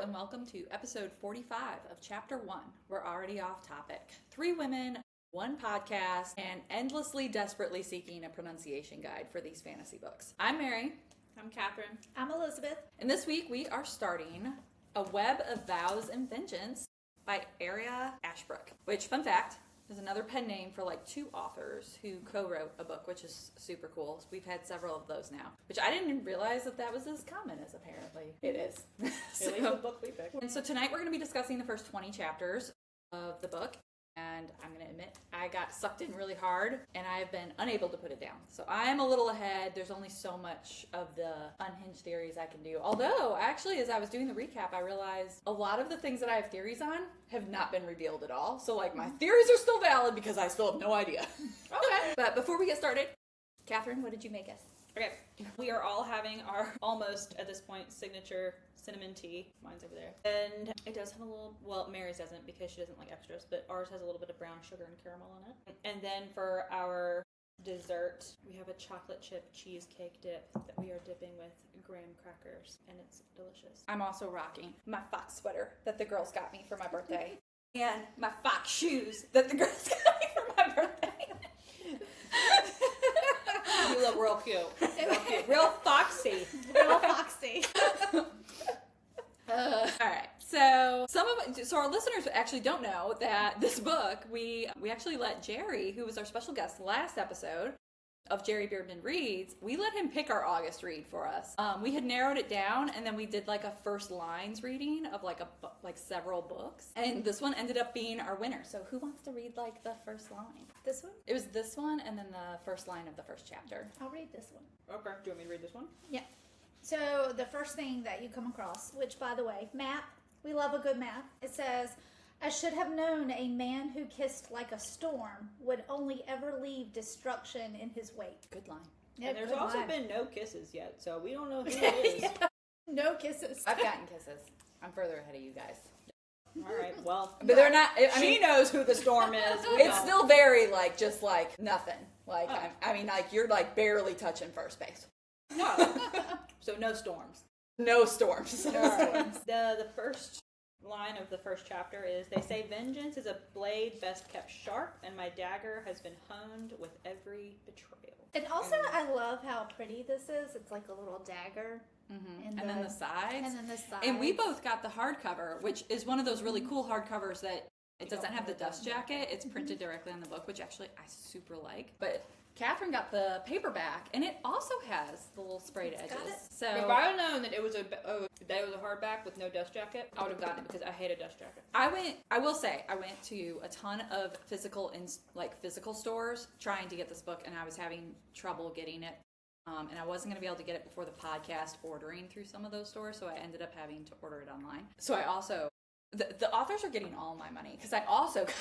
and welcome to episode 45 of chapter 1. We're already off topic. 3 women, 1 podcast, and endlessly desperately seeking a pronunciation guide for these fantasy books. I'm Mary. I'm Catherine. I'm Elizabeth. And this week we are starting A Web of Vows Vengeance by Aria Ashbrook, which, fun fact, is another pen name for like 2 authors who co-wrote a book, which is super cool. We've had several of those now, which I didn't even realize that was as common as apparently it is. At least the book we picked. And so tonight we're going to be discussing the first 20 chapters of the book. And I'm going to admit, I got sucked in really hard, and I've been unable to put it down. So I'm a little ahead. There's only so much of the unhinged theories I can do. Although, actually, as I was doing the recap, I realized a lot of the things that I have theories on have not been revealed at all. So, like, my theories are still valid because I still have no idea. Okay. But before we get started, Catherine, what did you make us? Okay, we are all having our almost, at this point, signature cinnamon tea. Mine's over there. And it does have a little, well, Mary's doesn't because she doesn't like extras, but ours has a little bit of brown sugar and caramel in it. And then for our dessert, we have a chocolate chip cheesecake dip that we are dipping with graham crackers, and it's delicious. I'm also rocking my fox sweater that the girls got me for my birthday. And my fox shoes that the girls got me for my birthday. You look real cute. Real cute. Real foxy. Real foxy. All right. So our listeners actually don't know that this book we actually let Jerry, who was our special guest last episode of Jerry Beardman Reads, we let him pick our August read for us. We had narrowed it down, and then we did like a first lines reading of like several books, and this one ended up being our winner. So who wants to read like the first line? This one? It was this one, and then the first line of the first chapter. I'll read this one. Okay, do you want me to read this one? Yeah. So the first thing that you come across, which by the way, map, we love a good map. It says, I should have known a man who kissed like a storm would only ever leave destruction in his wake. Good line. Yeah, and there's good also line. been no kisses yet, so we don't know who it is. Yeah. No kisses. I've gotten kisses. I'm further ahead of you guys. All right, well. But they're not. She knows who the storm is. It's still very like just like nothing. Like Oh. I mean, like you're like barely touching first base. No. So no storms. No storms. No storms. The first line of the first chapter is, they say vengeance is a blade best kept sharp, and my dagger has been honed with every betrayal. And also, I love how pretty this is. It's like a little dagger. Mm-hmm. And then the sides. And then the sides. And we both got the hardcover, which is one of those really cool hardcovers that it doesn't have the dust jacket. It's printed directly on the book, which actually I super like. But Catherine got the paperback, and it also has the little sprayed edges. So If I had known that it was a hardback with no dust jacket, I would have gotten it because I hate a dust jacket. I will say, I went to a ton of physical stores trying to get this book, and I was having trouble getting it. And I wasn't going to be able to get it before the podcast ordering through some of those stores, so I ended up having to order it online. So I also, the authors are getting all my money, because I also got it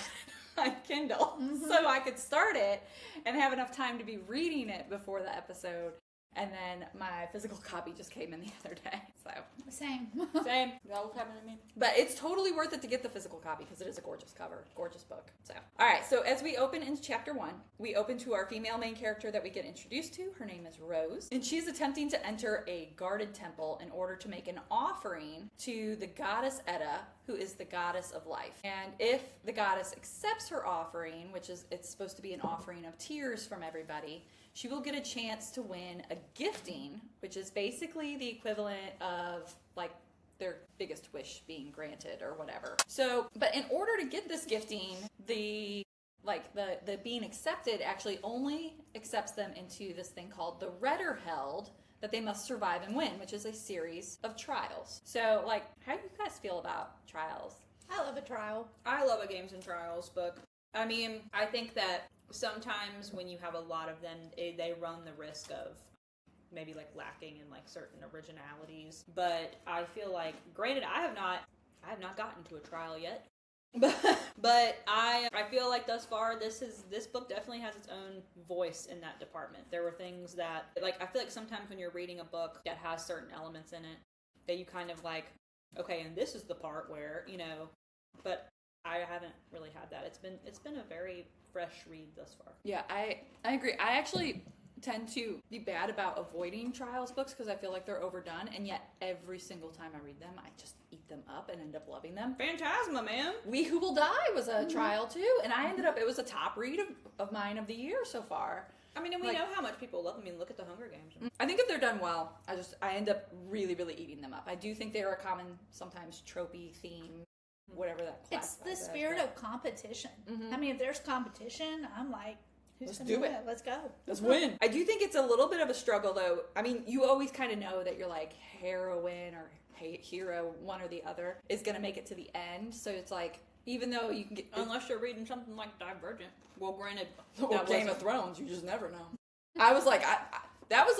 on Kindle, so I could start it and have enough time to be reading it before the episode. And then my physical copy just came in the other day, so. Same. Same. That was happening to me. But it's totally worth it to get the physical copy because it is a gorgeous cover, gorgeous book. So, all right. So as we open into chapter 1, we open to our female main character that we get introduced to. Her name is Rose, and she's attempting to enter a guarded temple in order to make an offering to the goddess Edda, who is the goddess of life. And if the goddess accepts her offering, which is it's supposed to be an offering of tears from everybody, she will get a chance to win a gifting, which is basically the equivalent of like their biggest wish being granted or whatever. So, but in order to get this gifting, the being accepted actually only accepts them into this thing called the Retterheld that they must survive and win, which is a series of trials. So, like, how do you guys feel about trials? I love a trial. I love a games and trials book. I mean, I think that sometimes when you have a lot of them, they run the risk of maybe like lacking in like certain originalities. But I feel like, granted, I have not gotten to a trial yet. But I feel like thus far this book definitely has its own voice in that department. There were things that, like, I feel like sometimes when you're reading a book that has certain elements in it that you kind of like, okay, and this is the part where, but I haven't really had that. It's been a very fresh read thus far. Yeah, I agree. I actually tend to be bad about avoiding trials books because I feel like they're overdone, and yet every single time I read them, I just eat them up. up and end up loving them. Phantasma, man. We Who Will Die was a trial too, and I ended up, it was a top read of mine of the year so far. I mean, and we know how much people love them. I mean, look at the Hunger Games. I think if they're done well, I end up really, really eating them up. I do think they're a common, sometimes tropey theme, whatever that It's classifies the as, spirit but- of competition. I mean, if there's competition, I'm like, who's Let's gonna do win? it. Let's go. Let's win. I do think it's a little bit of a struggle, though. I mean, you always kind of know that you're like heroine or hero, one or the other, is going to make it to the end. So it's like, even though you can get... Unless you're reading something like Divergent. Well, granted, or Game of Thrones, you just never know. I was like, that was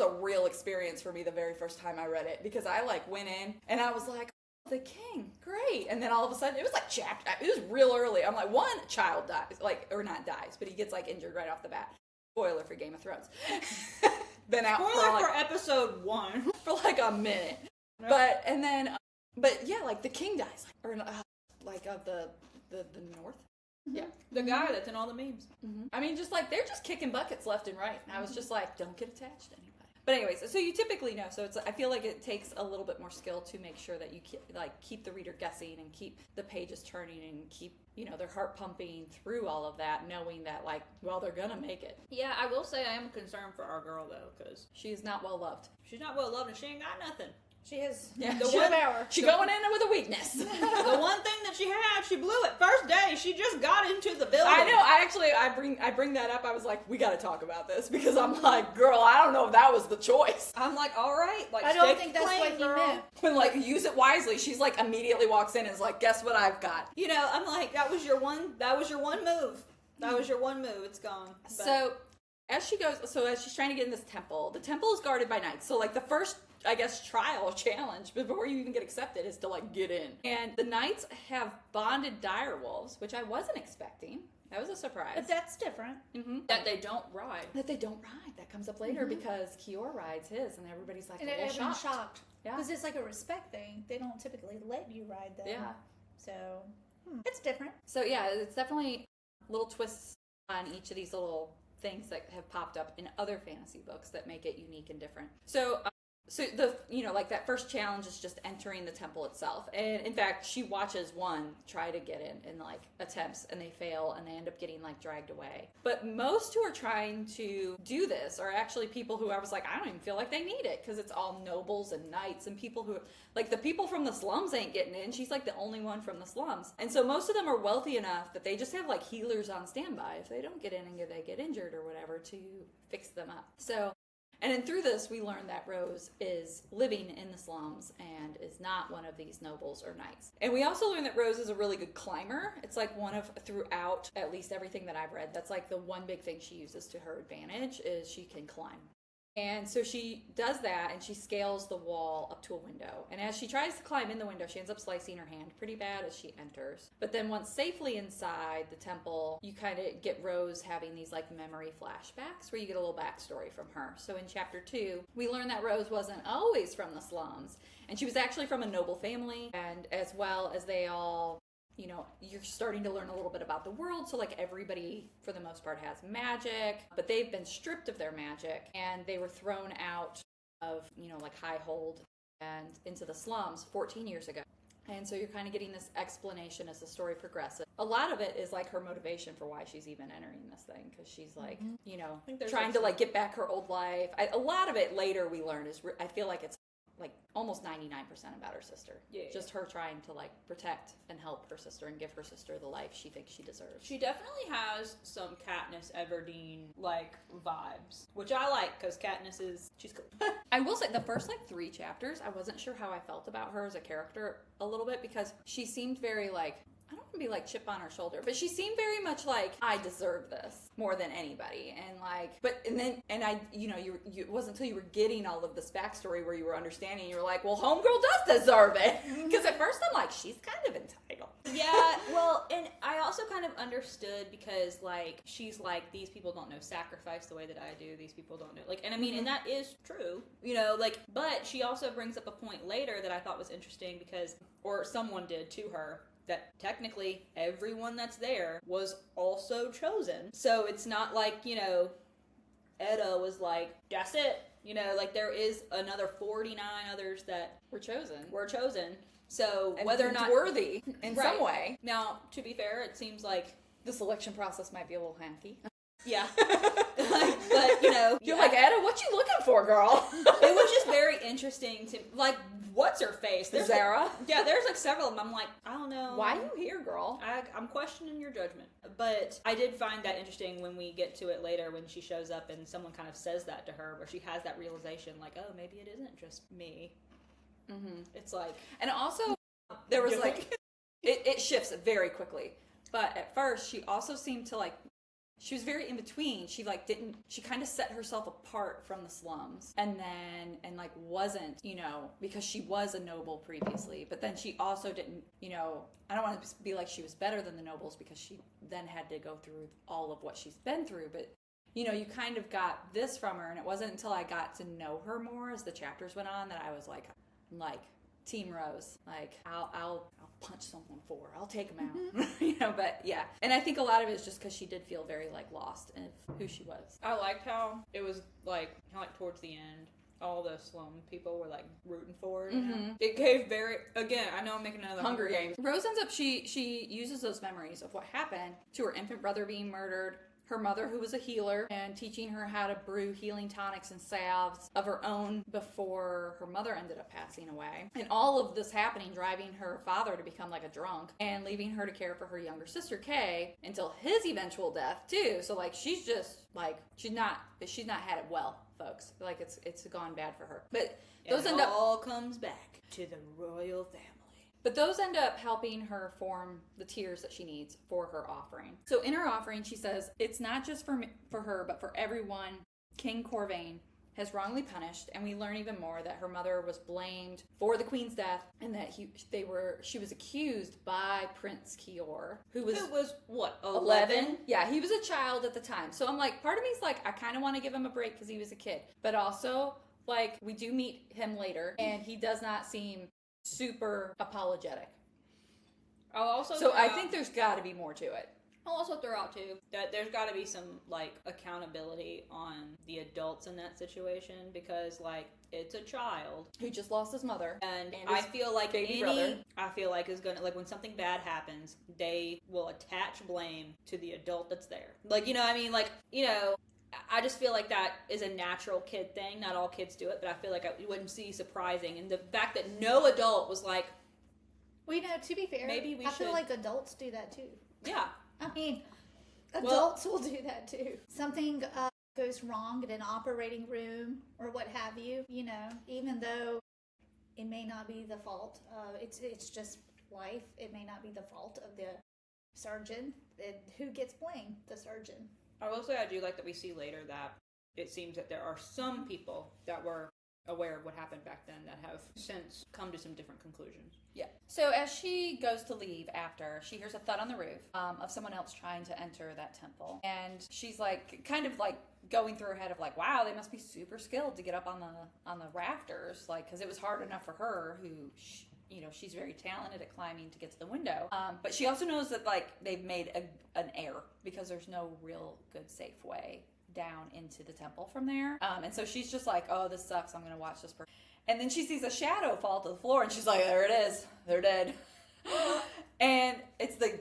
a real experience for me the very first time I read it, because I like went in and I was like, oh, the king, great, and then all of a sudden it was like it was real early. I'm like, one child dies, like, or not dies, but he gets like injured right off the bat. Spoiler for Game of Thrones. Been out spoiler for for episode 1 for like a minute, but yeah, like the king dies, like of the north. Yeah. The guy that's in all the memes. I mean, just like, they're just kicking buckets left and right. And I was just like, don't get attached to anybody. But anyways, so you typically know. So I feel like it takes a little bit more skill to make sure that you keep the reader guessing and keep the pages turning and keep, their heart pumping through all of that, knowing that, like, well, they're gonna make it. Yeah, I will say I am concerned for our girl, though, because She is not well loved. she's not well loved and she ain't got nothing. She has The two one power. She going in with a weakness. The one thing that she had, she blew it. First day, she just got into the building. I know. I bring that up. I was like, we got to talk about this, because I'm like, girl, I don't know if that was the choice. I'm like, all right. Like, I don't stick think to that's the what plan, he girl. meant. When like, use it wisely. She's like, immediately walks in and is like, guess what I've got. I'm like, that was your one move. That was your one move. It's gone. But So as she's trying to get in this temple, the temple is guarded by knights. So like the first, I guess, trial challenge before you even get accepted is to like get in. And the knights have bonded dire wolves, which I wasn't expecting. That was a surprise. But that's different. that they don't ride. That they don't ride. That comes up later because Kior rides his, and everybody's like, And a little everyone's shocked. shocked. Yeah. Because it's like a respect thing. They don't typically let you ride them. Yeah. So, it's different. So yeah, it's definitely little twists on each of these little things that have popped up in other fantasy books that make it unique and different. So the like that first challenge is just entering the temple itself, and in fact she watches one try to get in like attempts, and they fail, and they end up getting like dragged away. But most who are trying to do this are actually people who I was like, I don't even feel like they need it, because it's all nobles and knights and people who, like, the people from the slums ain't getting in. She's like the only one from the slums, and so most of them are wealthy enough that they just have like healers on standby if they don't get in and they get injured or whatever, to fix them up. And then through this, we learn that Rose is living in the slums and is not one of these nobles or knights. And we also learn that Rose is a really good climber. It's like one of, throughout at least everything that I've read, that's like the one big thing she uses to her advantage, is she can climb. And so she does that, and she scales the wall up to a window. And as she tries to climb in the window, she ends up slicing her hand pretty bad as she enters. But then once safely inside the temple, you kind of get Rose having these like memory flashbacks where you get a little backstory from her. So in chapter 2, we learn that Rose wasn't always from the slums, and she was actually from a noble family, and as well as they all... you're starting to learn a little bit about the world. So like everybody for the most part has magic, but they've been stripped of their magic, and they were thrown out of, like Highhold and into the slums 14 years ago. And so you're kind of getting this explanation as the story progresses. A lot of it is like her motivation for why she's even entering this thing, because she's like, trying to like get back her old life. A lot of it later we learn is, I feel like it's like almost 99% about her sister. Yeah. Just her trying to like protect and help her sister and give her sister the life she thinks she deserves. She definitely has some Katniss Everdeen like vibes, which I like, because she's cool. I will say the first like 3 chapters, I wasn't sure how I felt about her as a character a little bit, because she seemed very like, I don't want to be like chip on her shoulder, but she seemed very much like, I deserve this more than anybody. And like, it wasn't until you were getting all of this backstory where you were understanding, you were like, well, homegirl does deserve it. Because at first I'm like, she's kind of entitled. Yeah, well, and I also kind of understood, because like, she's like, these people don't know sacrifice the way that I do. These people don't know, like, and I mean, and that is true, but she also brings up a point later that I thought was interesting, or someone did to her, that technically everyone that's there was also chosen. So it's not like, Edda was like, that's it. Like, there is another 49 others that We're chosen. So And whether or not worthy in Right. some way. Now, to be fair, it seems like The selection process might be a little hanky. yeah, but you know, You're like, Etta, what you looking for, girl? it was just very interesting to like, what's her face? Zara? Yeah, there's like several of them. I'm like, I don't know. Why you here, girl? I'm questioning your judgment. But I did find that interesting when we get to it later when she shows up and someone kind of says that to her, where she has that realization, like, oh, maybe it isn't just me. Mm-hmm. It's like, And also, there was like, it shifts very quickly. But at first, she also seemed to like, she was very in between. She like she kind of set herself apart from the slums and like wasn't, you know, because she was a noble previously, but then she also didn't, you know, I don't want to be like she was better than the nobles because she then had to go through all of what she's been through. But, you know, you kind of got this from her, and it wasn't until I got to know her more as the chapters went on that I was like, Team Rose, like I'll punch someone for her. I'll take him out. You know, but yeah. And I think a lot of it is just because she did feel very like lost in who she was. I liked how it was like towards the end, all the slum people were like rooting for her. You know? It gave again, I know I'm making another Hunger Games. Rose ends up she uses those memories of what happened to her infant brother being murdered, her mother who was a healer, and teaching her how to brew healing tonics and salves of her own before her mother ended up passing away. And all of this happening, driving her father to become like a drunk and leaving her to care for her younger sister Kay until his eventual death too. So like she's just like she's not had it well, folks. Like it's gone bad for her. But those end up all comes back to the royal family. But those end up helping her form the tears that she needs for her offering. So in her offering, she says, it's not just for her, but for everyone King Corvain has wrongly punished. And we learn even more that her mother was blamed for the queen's death and that she was accused by Prince Kior, who was what, 11? Yeah, he was a child at the time. So I'm like, part of me is like, I kind of want to give him a break because he was a kid. But also, like, we do meet him later, and he does not seem super apologetic. I think there's got to be more to it. I'll also throw out too that there's got to be some like accountability on the adults in that situation, because like it's a child who just lost his mother, and I feel like brother. I feel like is gonna, like, when something bad happens, they will attach blame to the adult that's there. Like, you know, I mean, like, you know, I just feel like that is a natural kid thing. Not all kids do it, but I feel like it wouldn't be surprising. And the fact that no adult was like, well, you know, to be fair, maybe we I should. feel like adults do that too. Yeah. I mean, adults will do that too. Something goes wrong in an operating room or what have you, you know, even though it may not be the fault. It's just life. It may not be the fault of the surgeon. Who gets blamed? The surgeon. I will say I do like that we see later that it seems that there are some people that were aware of what happened back then that have since come to some different conclusions. Yeah. So as she goes to leave after, she hears a thud on the roof of someone else trying to enter that temple. And she's like, kind of like going through her head of like, wow, they must be super skilled to get up on the rafters. Like, because it was hard enough for her who... you know, she's very talented at climbing to get to the window. But she also knows that, like, they've made an error because there's no real good, safe way down into the temple from there. And so she's just like, oh, this sucks. I'm going to watch this person. And then she sees a shadow fall to the floor, and she's like, there it is. They're dead. And it's the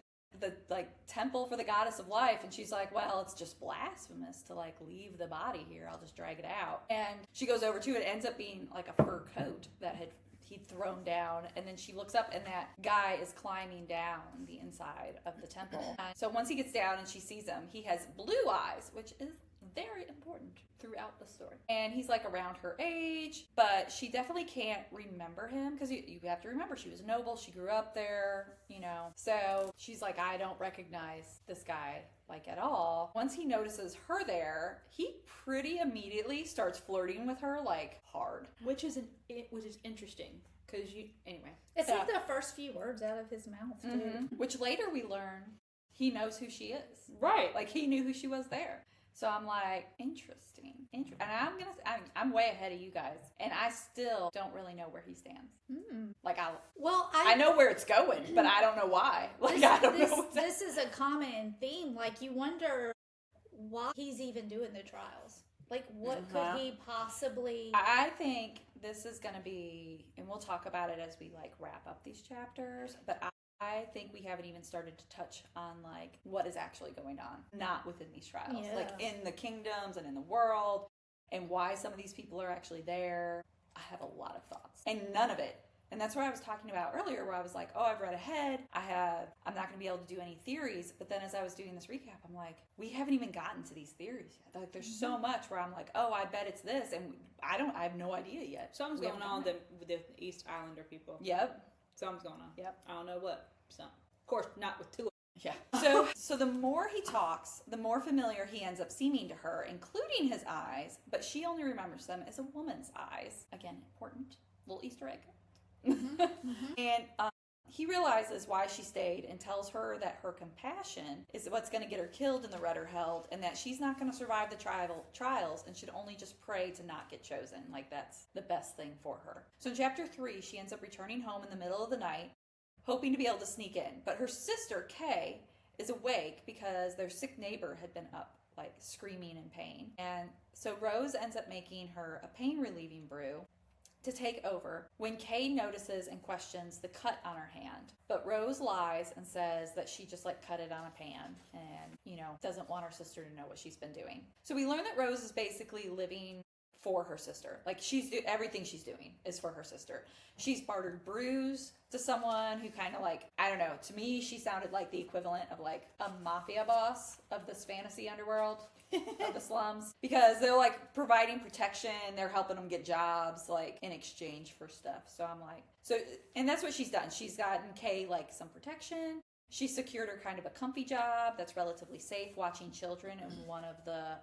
like temple for the goddess of life, and she's like, well, it's just blasphemous to like leave the body here. I'll just drag it out. And she goes over to it. It ends up being like a fur coat that he'd thrown down, and then she looks up and that guy is climbing down the inside of the temple. So once he gets down and she sees him, he has blue eyes, which is very important throughout the story. And he's like around her age, but she definitely can't remember him because you have to remember she was a noble. She grew up there, you know. So she's like, I don't recognize this guy like at all. Once he notices her there, he pretty immediately starts flirting with her like hard, which is interesting because anyway. It's like the first few words out of his mouth, too. Mm-hmm. Which later we learn he knows who she is. Right. Like he knew who she was there. So I'm like, interesting. And I'm way ahead of you guys, and I still don't really know where he stands. Like I know where it's going, but I don't know why. Like I don't know. This is a common theme. Like you wonder why he's even doing the trials. Like, what could he possibly... I think this is going to be, and we'll talk about it as we, like, wrap up these chapters, but I think we haven't even started to touch on, like, what is actually going on, not within these trials. Yeah. Like, in the kingdoms and in the world, and why some of these people are actually there. I have a lot of thoughts. And none of it. And that's what I was talking about earlier, where I was like, oh, I've read ahead. I'm not going to be able to do any theories. But then as I was doing this recap, I'm like, we haven't even gotten to these theories yet. Like, there's so much where I'm like, oh, I bet it's this. And I have no idea yet. Something's going on with the East Islander people. Yep. Something's going on. Yep. I don't know what. Some. Of course, not with two. Yeah. So the more he talks, the more familiar he ends up seeming to her, including his eyes. But she only remembers them as a woman's eyes. Again, important little Easter egg. And he realizes why she stayed and tells her that her compassion is what's going to get her killed in the Redder held, and that she's not going to survive the trials and should only just pray to not get chosen. Like, that's the best thing for her. So in chapter 3, she ends up returning home in the middle of the night, hoping to be able to sneak in. But her sister, Kay, is awake because their sick neighbor had been up, like, screaming in pain. And so Rose ends up making her a pain-relieving brew to take over when Kay notices and questions the cut on her hand. But Rose lies and says that she just, like, cut it on a pan and, you know, doesn't want her sister to know what she's been doing. So we learn that Rose is basically living for her sister. Like, everything she's doing is for her sister. She's bartered brews to someone who kind of, like, I don't know, to me she sounded like the equivalent of, like, a mafia boss of this fantasy underworld of the slums, because they're, like, providing protection, they're helping them get jobs, like, in exchange for stuff. So I'm like, and that's what she's done. She's gotten Kay, like, some protection. She secured her kind of a comfy job that's relatively safe, watching children in one of the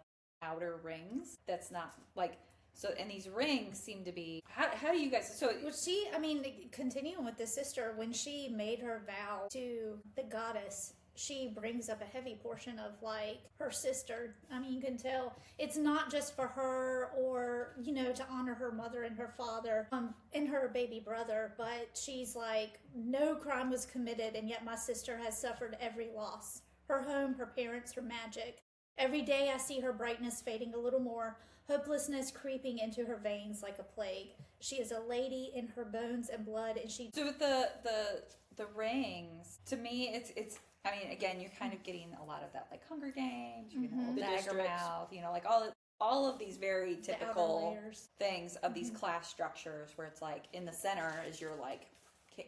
outer rings that's not, like, so, and these rings seem to be, how do you guys, so... Well, continuing with the sister, when she made her vow to the goddess, she brings up a heavy portion of, like, her sister. I mean, you can tell it's not just for her or, you know, to honor her mother and her father and her baby brother, but she's like, no crime was committed, and yet my sister has suffered every loss. Her home, her parents, her magic. Every day I see her brightness fading a little more, hopelessness creeping into her veins like a plague. She is a lady in her bones and blood, and she... So with the rings, to me, it's I mean, again, you're kind of getting a lot of that, like, Hunger Games, you're getting the dagger mouth, you know, like, all of these very typical things of these class structures where it's, like, in the center is your, like,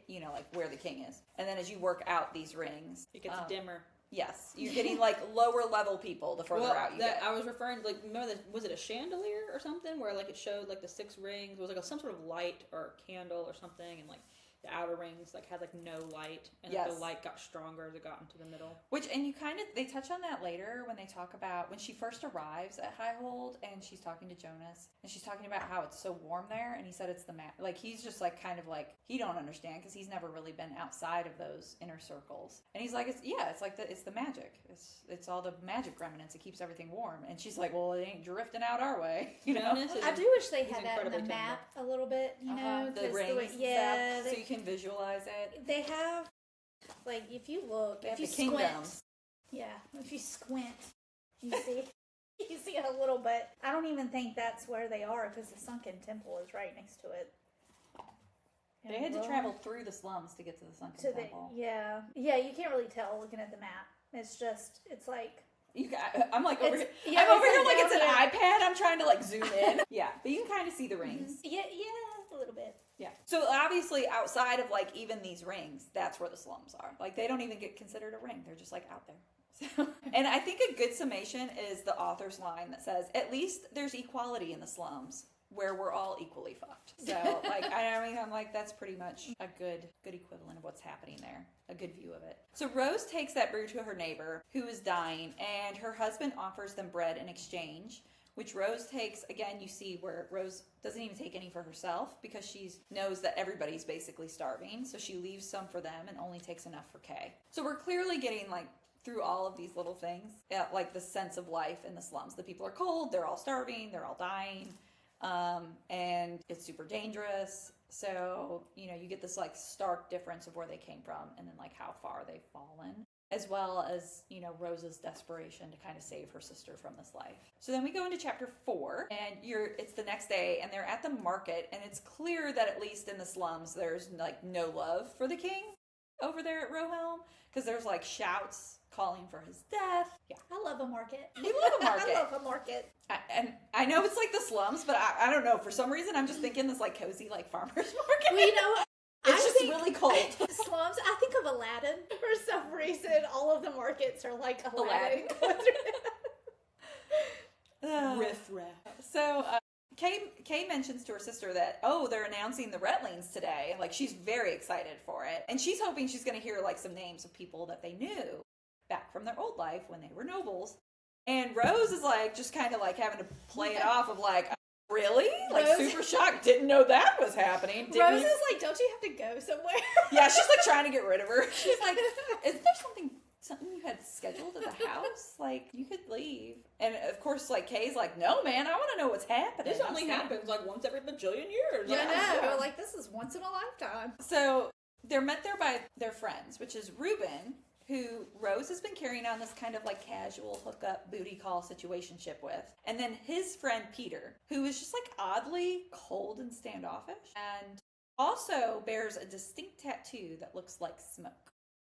you know, like, where the king is. And then as you work out these rings... It gets dimmer. Yes, you're getting, like, lower level people the further out you get. I was referring to, like, remember, was it a chandelier or something where, like, it showed, like, the 6 rings? It was, like, some sort of light or candle or something, and, like, the outer rings, like, had, like, no light, and like, the light got stronger as it got into the middle. And you kind of, they touch on that later when they talk about, when she first arrives at Highhold, and she's talking to Jonas, and she's talking about how it's so warm there, and he said it's the like, he's just, like, kind of, like, he don't understand, because he's never really been outside of those inner circles. And he's like, it's the magic. It's all the magic remnants. It keeps everything warm. And she's like, well, it ain't drifting out our way, you know? I do wish they had that in the map a little bit, you know? The rings and stuff, so you can visualize it. They have, like, if you look, if you squint, if you squint, you see it a little bit. I don't even think that's where they are, because the sunken temple is right next to it. They had to travel through the slums to get to the sunken temple. Yeah, you can't really tell looking at the map. It's like... I'm like over here. I'm over here like it's an iPad. I'm trying to, like, zoom in. Yeah, but you can kind of see the rings. Yeah, a little bit. Yeah. So obviously, outside of, like, even these rings, that's where the slums are. Like, they don't even get considered a ring. They're just, like, out there. So, and I think a good summation is the author's line that says, "At least there's equality in the slums, where we're all equally fucked." So, like, I'm like, that's pretty much a good equivalent of what's happening there. A good view of it. So Rose takes that brew to her neighbor, who is dying, and her husband offers them bread in exchange, which Rose takes. Again, you see where Rose doesn't even take any for herself, because she knows that everybody's basically starving, so she leaves some for them and only takes enough for Kay. So we're clearly getting, like, through all of these little things, like, the sense of life in the slums. The people are cold, they're all starving, they're all dying. And it's super dangerous. So, you know, you get this, like, stark difference of where they came from and then, like, how far they've fallen. as well as, Rose's desperation to kind of save her sister from this life. So then we go into chapter 4, and it's the next day, and they're at the market, and it's clear that at least in the slums, there's like no love for the king over there at Rohelm, because there's like shouts calling for his death. Yeah. I love a market. You love a market. I love a market. And I know it's like the slums, but I don't know. For some reason, I'm just thinking this like cozy like farmer's market. Well, you know what? It's just really cold. Slums. I think of Aladdin for some reason. All of the markets are like Aladdin. Riff raff. So Kay mentions to her sister that they're announcing the Retlings today. Like she's very excited for it, and she's hoping she's going to hear like some names of people that they knew back from their old life when they were nobles. And Rose is like just kind of like having to play it off of like. Really? Like Rose, super shocked. Didn't know that was happening. Rose is like, don't you have to go somewhere? Yeah, she's like trying to get rid of her. She's like, isn't there something you had scheduled at the house? Like you could leave. And of course, like Kay's like, no, man, I want to know what's happening. This only happens like once every bajillion years. Yeah, I know. Like this is once in a lifetime. So they're met there by their friends, which is Reuben, who Rose has been carrying on this kind of like casual hookup booty call situationship with. And then his friend Peter, who is just like oddly cold and standoffish and also bears a distinct tattoo that looks like smoke.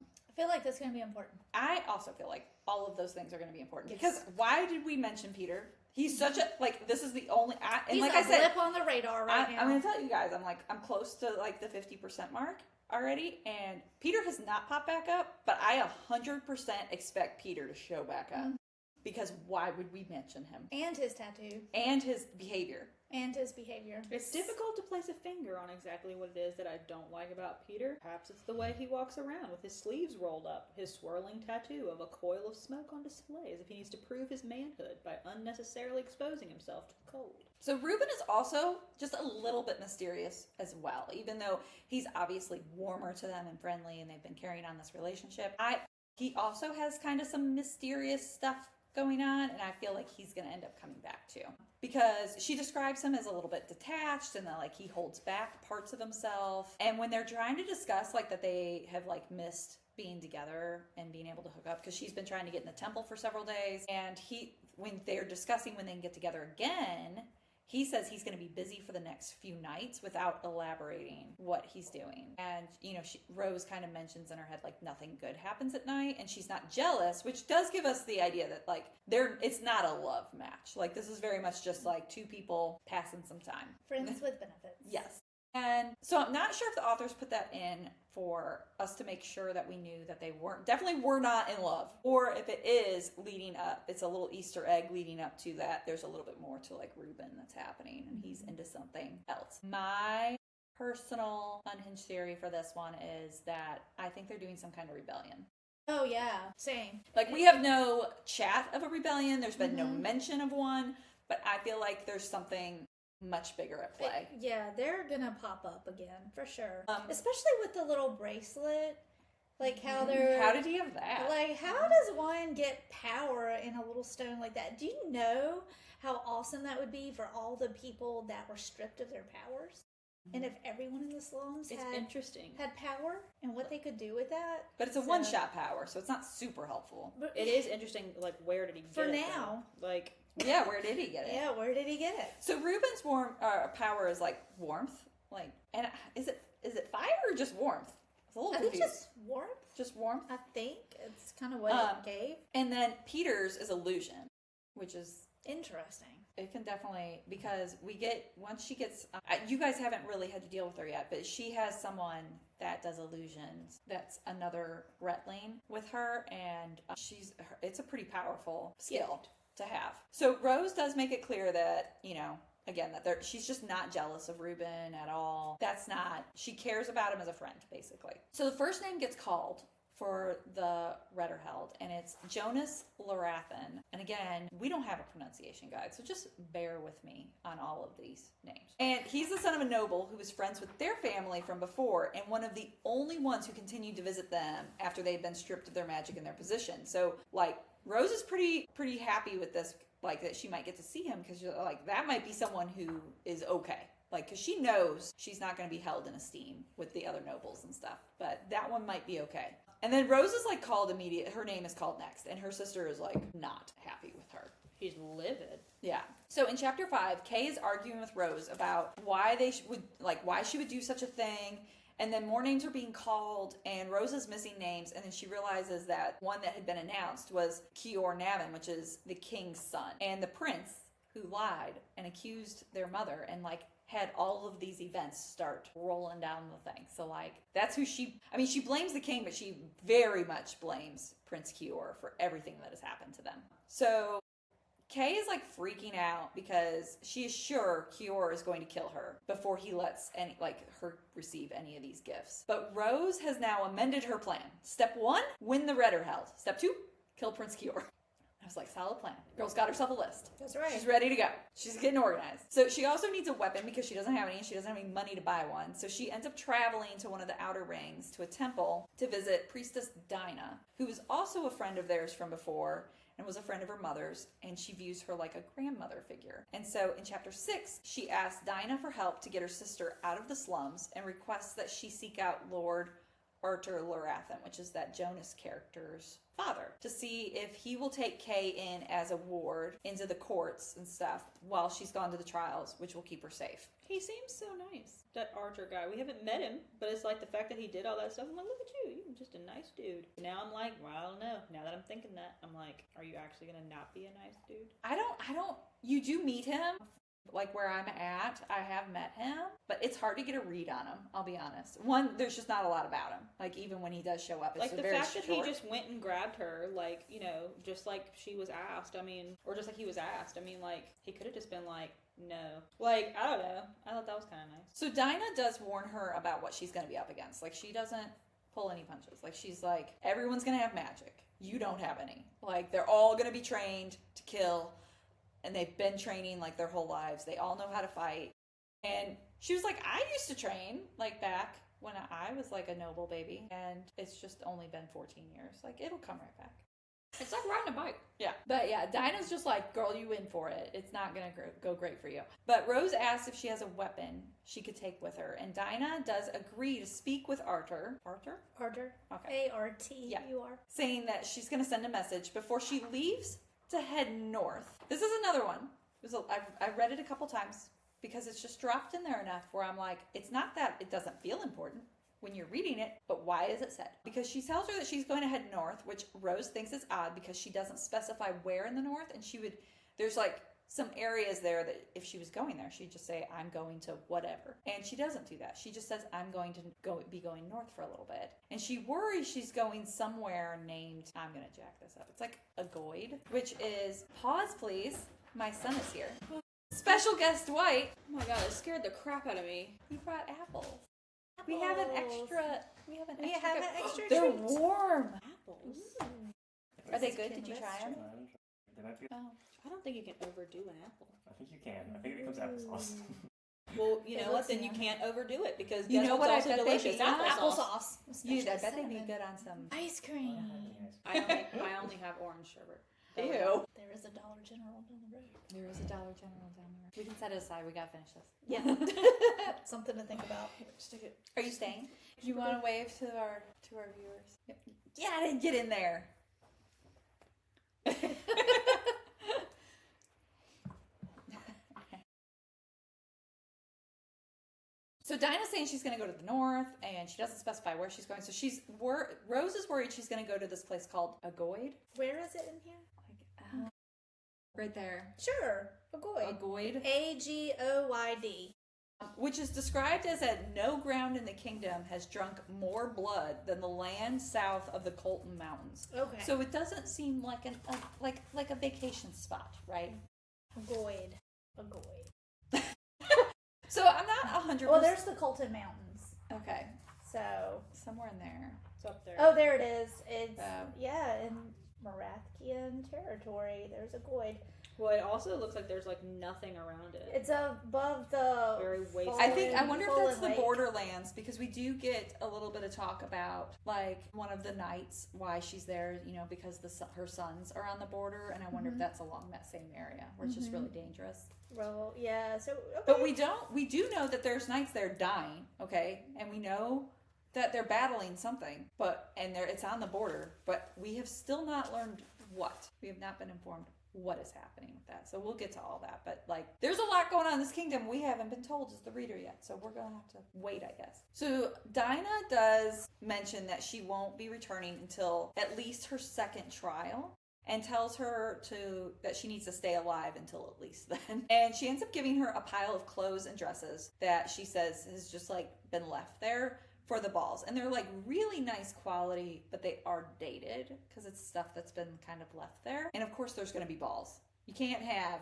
I feel like that's going to be important. I also feel like all of those things are going to be important because why did we mention Peter? He's such a, like, this is the only, and he's like a I said, blip on the radar right now. I'm going to tell you guys, I'm close to like the 50% mark already, and Peter has not popped back up, but I 100% expect Peter to show back up because why would we mention him? And his tattoo. And his behavior. It's difficult to place a finger on exactly what it is that I don't like about Peter. Perhaps it's the way he walks around with his sleeves rolled up, his swirling tattoo of a coil of smoke on display as if he needs to prove his manhood by unnecessarily exposing himself to the cold. So Reuben is also just a little bit mysterious as well, even though he's obviously warmer to them and friendly and they've been carrying on this relationship. He also has kind of some mysterious stuff going on, and I feel like he's going to end up coming back too. Because she describes him as a little bit detached and that like he holds back parts of himself. And when they're trying to discuss like that they have like missed being together and being able to hook up, because she's been trying to get in the temple for several days, and when they're discussing when they can get together again, he says he's going to be busy for the next few nights without elaborating what he's doing. And, Rose kind of mentions in her head, like, nothing good happens at night, and she's not jealous, which does give us the idea that, like, it's not a love match. Like, this is very much just, like, two people passing some time. Friends with benefits. Yes. And so I'm not sure if the authors put that in for us to make sure that we knew that they definitely were not in love. Or if it is leading up, it's a little Easter egg leading up to that. There's a little bit more to like Reuben that's happening and he's into something else. My personal unhinged theory for this one is that I think they're doing some kind of rebellion. Oh yeah, same. Like we have no chat of a rebellion. There's been no mention of one, but I feel like there's something much bigger at play. They're gonna pop up again for sure. Especially with the little bracelet, like how they're. How did he have that? Like, how does one get power in a little stone like that? Do you know how awesome that would be for all the people that were stripped of their powers? And if everyone in the slums had power and what they could do with that. But it's a one-shot power, so it's not super helpful. But it is interesting. Like, where did he get it? For now, like. Yeah, where did he get it? Yeah, where did he get it? So Reuben's power is like warmth, like, and is it fire or just warmth? It's a little confused. I think just warmth. Just warmth. I think it's kind of what it gave. And then Peter's is illusion, which is interesting. It can definitely, because once she gets, you guys haven't really had to deal with her yet, but she has someone that does illusions. That's another Retling with her, and it's a pretty powerful skill to have. So Rose does make it clear that, again, that she's just not jealous of Reuben at all. She cares about him as a friend, basically. So the first name gets called for the Retterheld, and it's Jonas Larathan. And again, we don't have a pronunciation guide, so just bear with me on all of these names. And he's the son of a noble who was friends with their family from before, and one of the only ones who continued to visit them after they'd been stripped of their magic and their position. So, like, Rose is pretty happy with this, like, that she might get to see him, because like that might be someone who is okay Like, because she knows she's not going to be held in esteem with the other nobles and stuff. But that one might be okay. And then Rose is like called immediate. Her name is called next. And her sister is like not happy with her. She's livid. Yeah. So in chapter 5, Kay is arguing with Rose about why why she would do such a thing. And then more names are being called, and Rose is missing names, and then she realizes that one that had been announced was Kior Navin, which is the king's son. And the prince who lied and accused their mother and like had all of these events start rolling down the thing. So like that's who she blames the king, but she very much blames Prince Kior for everything that has happened to them. So Kay is like freaking out because she is sure Kior is going to kill her before he lets her receive any of these gifts. But Rose has now amended her plan. Step 1, win the Redderheld. Step 2, kill Prince Kior. I was like, solid plan. Girl's got herself a list. That's right. She's ready to go. She's getting organized. So she also needs a weapon because she doesn't have any, and she doesn't have any money to buy one. So she ends up traveling to one of the outer rings to a temple to visit Priestess Dinah, who is also a friend of theirs from before and was a friend of her mother's, and she views her like a grandmother figure. And so in chapter 6, she asks Dinah for help to get her sister out of the slums and requests that she seek out Lord Artur Lorathan, which is that Jonas character's father, to see if he will take Kay in as a ward into the courts and stuff while she's gone to the trials, which will keep her safe. He seems so nice, that Archer guy. We haven't met him, but it's like the fact that he did all that stuff. I'm like, look at you, you're just a nice dude. Now I'm like, well, I don't know. Now that I'm thinking that, I'm like, are you actually gonna not be a nice dude? You do meet him. Like where I'm at, I have met him, but it's hard to get a read on him, I'll be honest. One, there's just not a lot about him. Like even when he does show up, it's like the very fact short. that he just went and grabbed her, like, you know, just like she was asked, or just like he was asked. Like, he could have just been like, no. Like, I don't know. I thought that was kind of nice. So Dinah does warn her about what she's going to be up against. Like, she doesn't pull any punches. Like, she's like, everyone's going to have magic. You don't have any. Like, they're all going to be trained to kill. And they've been training like their whole lives. They all know how to fight. And she was like, I used to train like back when I was like a noble baby. And it's just only been 14 years. Like, it'll come right back. It's like riding a bike. Yeah. But yeah, Dinah's just like, girl, you in for it. It's not going to go great for you. But Rose asks if she has a weapon she could take with her. And Dinah does agree to speak with Artur. Artur? Artur. Okay. A-R-T-U-R. Yeah. Saying that she's going to send a message before she leaves to head north. This is another one. I've read it a couple times because it's just dropped in there enough where I'm like, it's not that it doesn't feel important when you're reading it, but why is it said? Because she tells her that she's going to head north, which Rose thinks is odd because she doesn't specify where in the north, and there's like some areas there that if she was going there, she'd just say, I'm going to whatever. And she doesn't do that. She just says, I'm going to be going north for a little bit. And she worries she's going somewhere named, I'm going to jack this up. It's like a Goyd, which is, pause please, my son is here. Special guest Dwight. Oh my god, it scared the crap out of me. He brought apples. We have an extra They're treat. Warm. Apples? Are they good? Did you try them? They might be. Oh, I don't think you can overdo an apple. I think you can. I think it becomes applesauce. Well, you It know what? looks Then you yummy. can't overdo it because You guess know what's what I also bet they'd delicious? be on? Applesauce. Especially I bet they'd be cinnamon. good on some. Ice cream. I only have orange sherbet. Ew. There is a Dollar General down the road. There is a Dollar General down there. We can set it aside. We gotta finish this. Yeah. Something to think about. Stick it. Are you staying? Do you want to wave to our viewers? Yep. Yeah, get in there. So Dinah's saying she's going to go to the north, and she doesn't specify where she's going. So Rose is worried she's going to go to this place called Agoid. Where is it in here? Like, right there. Sure. Agoid. Agoid. A-G-O-Y-D. Which is described as that no ground in the kingdom has drunk more blood than the land south of the Colton Mountains. Okay. So it doesn't seem like like a vacation spot, right? Agoid. So I'm not 100%. Well, there's the Colton Mountains. Okay, So, somewhere in there. It's up there. oh, there it is. It's, Oh. yeah, in Marathian territory. There's Agoid. Well, it also looks like there's like nothing around it. It's above the Very waste. I wonder if that's the Lake. Borderlands, because we do get a little bit of talk about like one of the knights, why she's there, you know, because her sons are on the border, and I wonder if that's along that same area where it's just really dangerous. Well, yeah. So, okay. But we do know that there's knights there dying, okay, and we know that they're battling something, it's on the border, but we have still not learned what. We have not been informed what is happening with that. So we'll get to all that. But like, there's a lot going on in this kingdom we haven't been told as the reader yet. So we're going to have to wait, I guess. So Dinah does mention that she won't be returning until at least her second trial, and tells her that she needs to stay alive until at least then. And she ends up giving her a pile of clothes and dresses that she says has just like been left there for the balls. And they're like really nice quality, but they are dated because it's stuff that's been kind of left there. And of course there's going to be balls. You can't have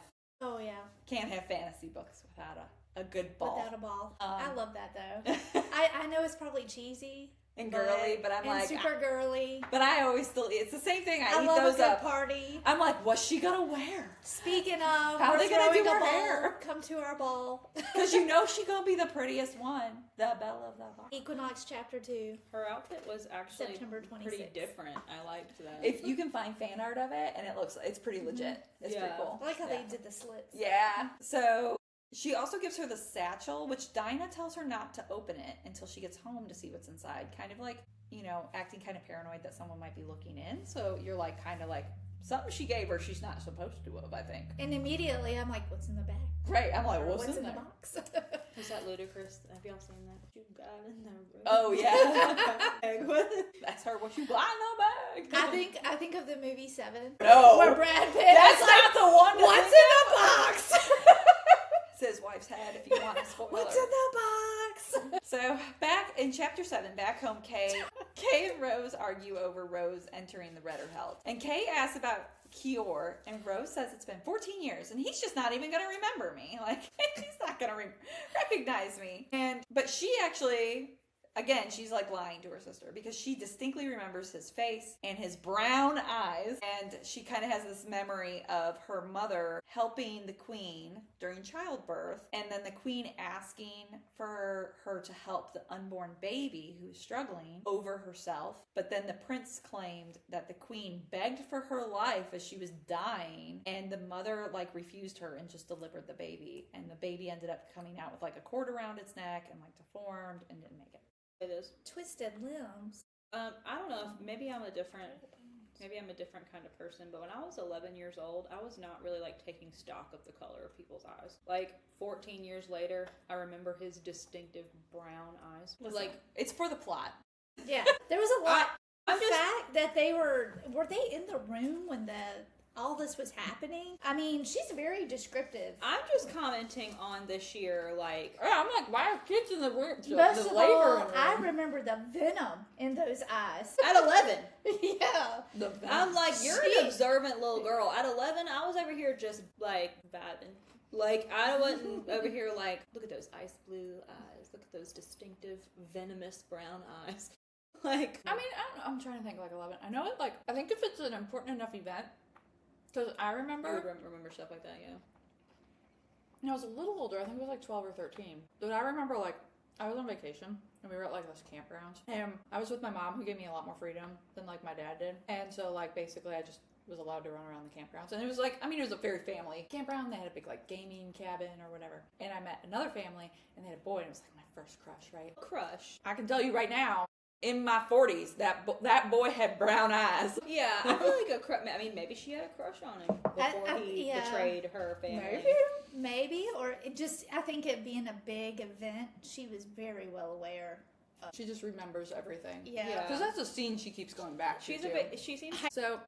fantasy books without a good ball. Without a ball. I love that though. I know it's probably cheesy and girly, but I'm like super girly. But I always still it's the same thing. I eat love those a good up. Party. I'm like, what's she gonna wear? Speaking of, how are they gonna do her ball, hair? Come to our ball. Because you know she gonna be the prettiest one, the belle of the ball. Equinox Chapter 2. Her outfit was actually September 26th. pretty different. I liked that. If you can find fan art of it, and it's pretty legit. It's pretty cool. I like how they did the slits. Yeah. So she also gives her the satchel, which Dinah tells her not to open it until she gets home to see what's inside. Kind of like, you know, acting kind of paranoid that someone might be looking in. So you're like, kind of like, something she gave her she's not supposed to have, I think. And immediately I'm like, what's in the bag? Right. I'm like, what's in the there? box? Was that ludicrous? Have y'all seen that? What you got in there? Oh, yeah. That's her. What you got in the bag? I think of the movie Seven. No. Where Brad Pitt That's is not the one. what's in the box? It's his wife's head, if you want a spoiler. What's in the box? So, back in chapter 7, back home, Kay and Rose argue over Rose entering the Redder Held. And Kay asks about Kior, and Rose says it's been 14 years, and he's just not even going to remember me. Like, he's not going to recognize me. But she actually... Again, she's like lying to her sister because she distinctly remembers his face and his brown eyes. And she kind of has this memory of her mother helping the queen during childbirth. And then the queen asking for her to help the unborn baby who was struggling over herself. But then the prince claimed that the queen begged for her life as she was dying. And the mother like refused her and just delivered the baby. And the baby ended up coming out with like a cord around its neck and like deformed and didn't make it. It is. Twisted limbs. I don't know if maybe I'm a different kind of person, but when I was 11 years old, I was not really like taking stock of the color of people's eyes. Like 14 years later, I remember his distinctive brown eyes. Listen, like it's for the plot. Yeah, there was a lot. The fact that they were they in the room when all this was happening? I mean, she's very descriptive. I'm just commenting on the sheer, like... Yeah, I'm like, why are kids in the room? Most of all, I remember the venom in those eyes. At 11. Yeah. I'm like, you're an observant little girl. At 11, I was over here just, like, vibing. Like, I wasn't over here like, look at those ice blue eyes. Look at those distinctive, venomous brown eyes. Like... I mean, I don't know. I'm trying to think, like, 11. I know it, like, I think if it's an important enough event... Because I remember... You would remember stuff like that, yeah. And I was a little older. I think it was like 12 or 13. But I remember, like, I was on vacation. And we were at, like, this campground. And I was with my mom, who gave me a lot more freedom than, like, my dad did. And so, like, basically I just was allowed to run around the campgrounds. And it was, like, I mean, it was a very family campground. They had a big, like, gaming cabin or whatever. And I met another family, and they had a boy. And it was, like, my first crush, right? Crush. I can tell you right now, in my 40s, that boy had brown eyes. Yeah, I feel like a crush. I mean, maybe she had a crush on him before he betrayed her family. Maybe, or it just, I think it being a big event, she was very well aware. She just remembers everything. Yeah. Because that's a scene she keeps going back to. She seems... So,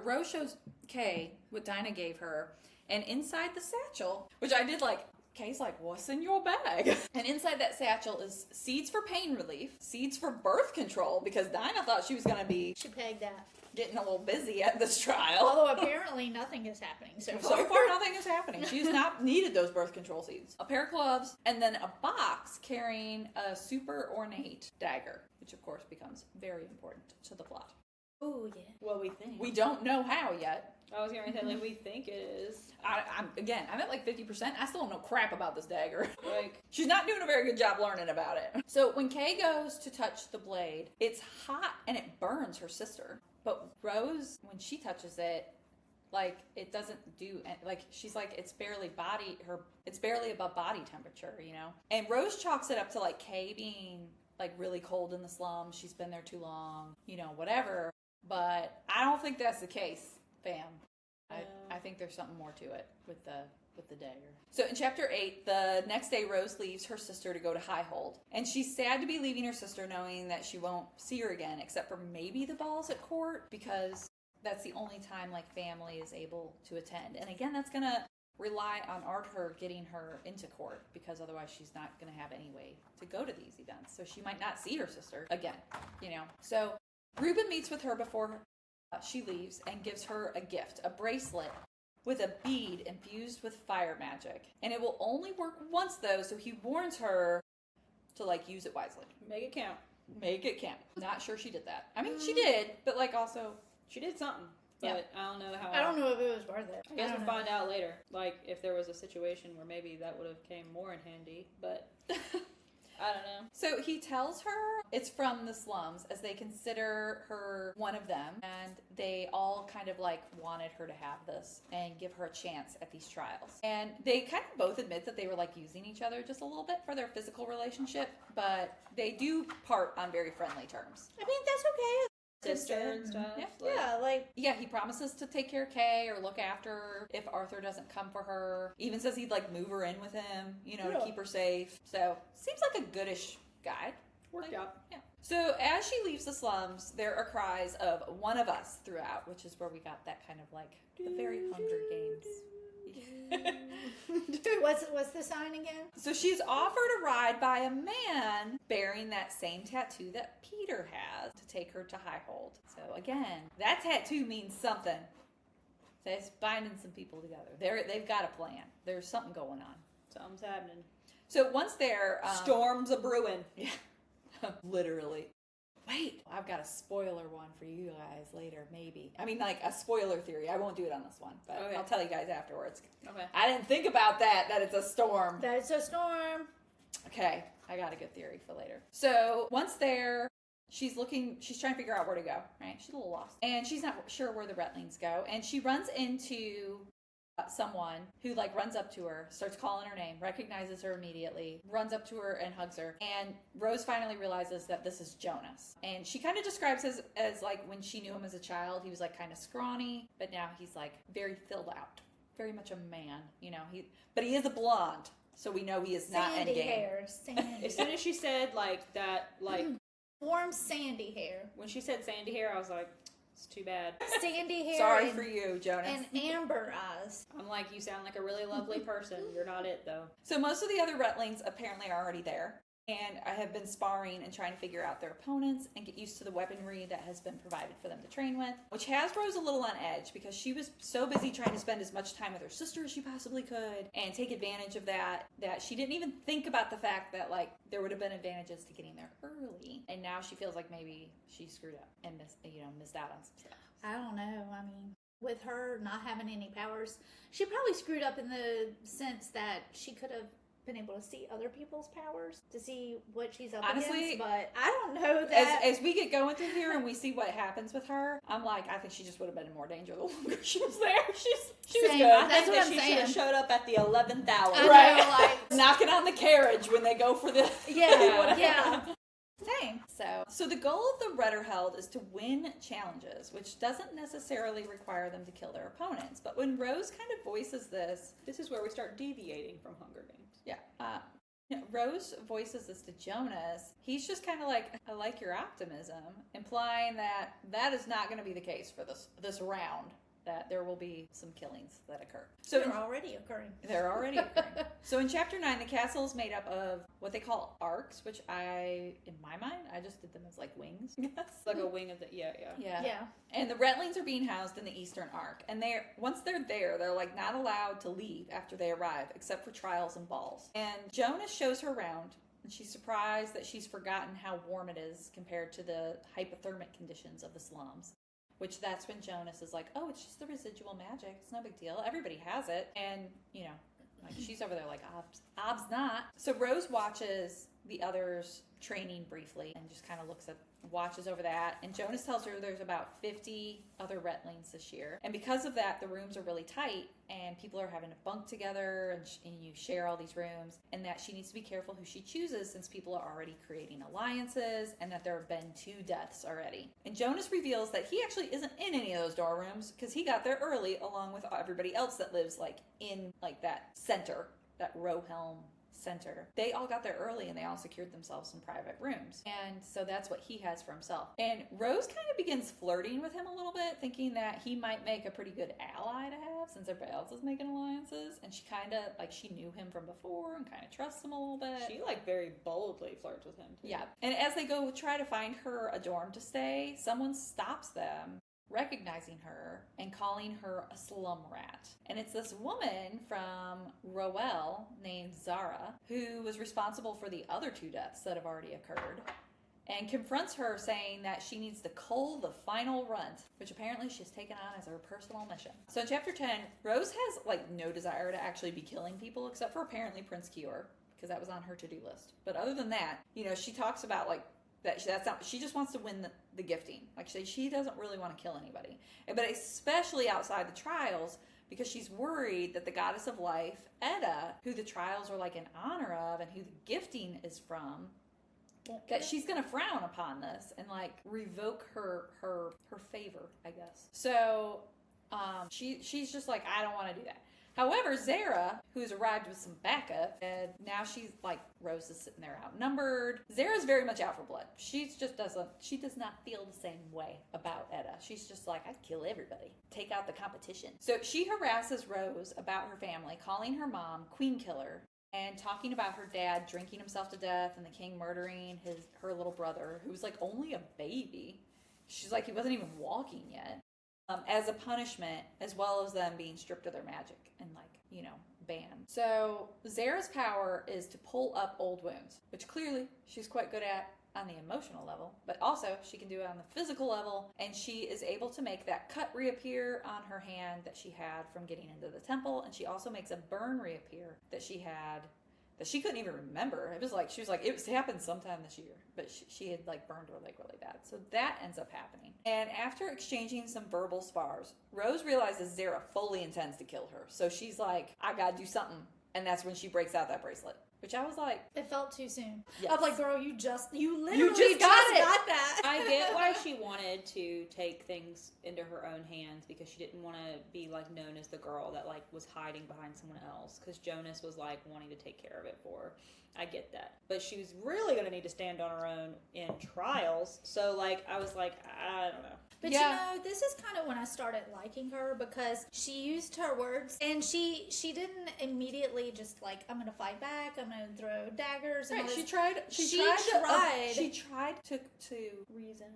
Rose shows Kay what Dinah gave her, and inside the satchel, which I did like, Kay's like, what's in your bag? And inside that satchel is seeds for pain relief, seeds for birth control, because Dinah thought she was going to be... She pegged that. Getting a little busy at this trial. Although apparently nothing is happening so far. So far nothing is happening. She's not needed those birth control seeds. A pair of gloves, and then a box carrying a super ornate dagger, which of course becomes very important to the plot. Oh, yeah. Well, we think. We don't know how yet. I was going to say, like, we think it is. I'm at like 50%. I still don't know crap about this dagger. Like, She's not doing a very good job learning about it. So when Kay goes to touch the blade, it's hot and it burns her sister. But Rose, when she touches it, like, it doesn't do, like, she's like, it's barely above body temperature, you know? And Rose chalks it up to, like, Kay being, like, really cold in the slums. She's been there too long, you know, whatever. But I don't think that's the case, fam. I think there's something more to it with the dagger. So in chapter 8, the next day Rose leaves her sister to go to Highhold. And she's sad to be leaving her sister knowing that she won't see her again except for maybe the balls at court, because that's the only time like family is able to attend. And again, that's going to rely on Arthur getting her into court, because otherwise she's not going to have any way to go to these events. So she might not see her sister again, you know. So Reuben meets with her before she leaves and gives her a gift, a bracelet with a bead infused with fire magic. And it will only work once though, so he warns her to like use it wisely. make it count. Make it count. Not sure she did that. I mean, she did, but like also She did something. But Yeah. I don't know how. I don't know if it was worth it. I guess don't we'll know. find out later. Like, if there was a situation where maybe that would have came more in handy. But I don't know. So he tells her it's from the slums, as they consider her one of them, and they all kind of like wanted her to have this and give her a chance at these trials. And they kind of both admit that they were like using each other just a little bit for their physical relationship, but they do part on very friendly terms. I mean, that's okay. Sister and stuff. Yeah. Like, Yeah, like, Yeah, he promises to take care of Kay or look after her if Arthur doesn't come for her. Even says he'd like move her in with him, you know, to Yeah. keep her safe. So seems like a goodish guy. worked Like, out. Yeah. So as she leaves the slums, there are cries of "one of us" throughout, which is where we got that kind of like the very Hunger Games. what's the sign again? So she's offered a ride by a man bearing that same tattoo that Peter has to take her to Highhold. So again, that tattoo means something. That's binding some people together. They've got a plan. There's something going on. Something's happening. So once they're Storms a brewing. yeah, literally. Wait, I've got a spoiler one for you guys later, maybe. I mean, like a spoiler theory. I won't do it on this one, but Okay. I'll tell you guys afterwards. Okay. I didn't think about that it's a storm. That's a storm. Okay, I got a good theory for later. So once there, she's trying to figure out where to go, right? She's a little lost. And she's not sure where the Retlings go. And she runs into someone who like runs up to her, starts calling her name, recognizes her immediately, runs up to her and hugs her. And Rose finally realizes that this is Jonas. And she kind of describes him as like when she knew him as a child, he was like kind of scrawny, but now he's like very filled out, very much a man, you know. But he is a blonde, so we know he is not Sandy endgame. hair. Sandy. As soon as she said, like, that, like, Warm sandy hair. when she said sandy hair, I was like, it's too bad. Sandy hair. Sorry and, for you, Jonas. and amber eyes. I'm like, you sound like a really lovely person. You're not it, though. So most of the other Retlings apparently are already there. And I have been sparring and trying to figure out their opponents and get used to the weaponry that has been provided for them to train with, which has Rose a little on edge because she was so busy trying to spend as much time with her sister as she possibly could and take advantage of that she didn't even think about the fact that like there would have been advantages to getting there early. And now she feels like maybe she screwed up and missed out on some stuff. I don't know. I mean, with her not having any powers, she probably screwed up in the sense that she could have been able to see other people's powers to see what she's up Honestly, against. But I don't know that. As we get going through here and we see what happens with her, I'm like, I think she just would have been in more danger the longer she was there. She was Same. good. That's I what think I'm that she should have saying. showed up at the 11th hour. I Right. know, like, Knocking on the carriage when they go for the yeah. Same. So the goal of the Retterheld is to win challenges, which doesn't necessarily require them to kill their opponents. But when Rose kind of voices this, This is where we start deviating from Hunger Games. Rose voices this to Jonas, he's just kind of like, I like your optimism, implying that that is not going to be the case for this round, that there will be some killings that occur. So They're already occurring. they're already occurring. So in chapter 9, the castle is made up of what they call arcs, which in my mind, I just did them as like wings. It's like a wing of the, yeah. Yeah. And the Retlings are being housed in the Eastern Arc. And once they're there, they're like not allowed to leave after they arrive, except for trials and balls. And Jonas shows her around, and she's surprised that she's forgotten how warm it is compared to the hypothermic conditions of the slums. which that's when Jonas is like, oh, it's just the residual magic. It's no big deal. Everybody has it. And, you know, like she's over there like, ob's not. So Rose watches the others training briefly and just kind of watches over that. And Jonas tells her there's about 50 other Retlings this year. And because of that, the rooms are really tight and people are having to bunk together and you share all these rooms, and that she needs to be careful who she chooses since people are already creating alliances and that there have been 2 deaths already. And Jonas reveals that he actually isn't in any of those dorm rooms because he got there early along with everybody else that lives like in like that center, that Rohelm center. They all got there early and they all secured themselves some private rooms. And so that's what he has for himself. And Rose kind of begins flirting with him a little bit, thinking that he might make a pretty good ally to have since everybody else is making alliances. And she kind of, like, she knew him from before and kind of trusts him a little bit. She, like, very boldly flirts with him, too. Yeah. And as they go try to find her a dorm to stay, someone stops them, recognizing her and calling her a slum rat. And it's this woman from Roel named Zara who was responsible for the other 2 deaths that have already occurred and confronts her saying that she needs to cull the final runt, which apparently she's taken on as her personal mission. So in chapter 10, Rose has like no desire to actually be killing people except for apparently Prince Kior, because that was on her to-do list. But other than that, you know, she talks about like that's not, she just wants to win the gifting. Like she doesn't really want to kill anybody. But especially outside the trials, because she's worried that the goddess of life, Edda, who the trials are like in honor of and who the gifting is from, that she's going to frown upon this and like revoke her favor, I guess. So she's just like, I don't want to do that. However, Zara, who's arrived with some backup, and now she's like, Rose is sitting there outnumbered. Zara's very much out for blood. She does not feel the same way about Edda. She's just like, I'd kill everybody. Take out the competition. So she harasses Rose about her family, calling her mom Queen Killer, and talking about her dad drinking himself to death and the king murdering her little brother, who was like only a baby. She's like, he wasn't even walking yet. As a punishment, as well as them being stripped of their magic and like, you know, banned. So Zara's power is to pull up old wounds, which clearly she's quite good at on the emotional level, but also she can do it on the physical level, and she is able to make that cut reappear on her hand that she had from getting into the temple, and she also makes a burn reappear that she had that she couldn't even remember. It was like, she was like, it happened sometime this year, but she had like burned her leg really bad. So that ends up happening. And after exchanging some verbal spars, Rose realizes Zara fully intends to kill her. So she's like, I gotta do something. And that's when she breaks out that bracelet. Which I was like... It felt too soon. Yes. I'm like, girl, you literally just got that. I get why she wanted to take things into her own hands, because she didn't want to be like known as the girl that like was hiding behind someone else, because Jonas was like wanting to take care of it for her. I get that. But she was really going to need to stand on her own in trials. So like, I was like, I don't know. But you know, this is kind of when I started liking her, because she used her words, and she didn't immediately just like, I'm gonna fight back, I'm gonna throw daggers. And right, all she this. tried to reason.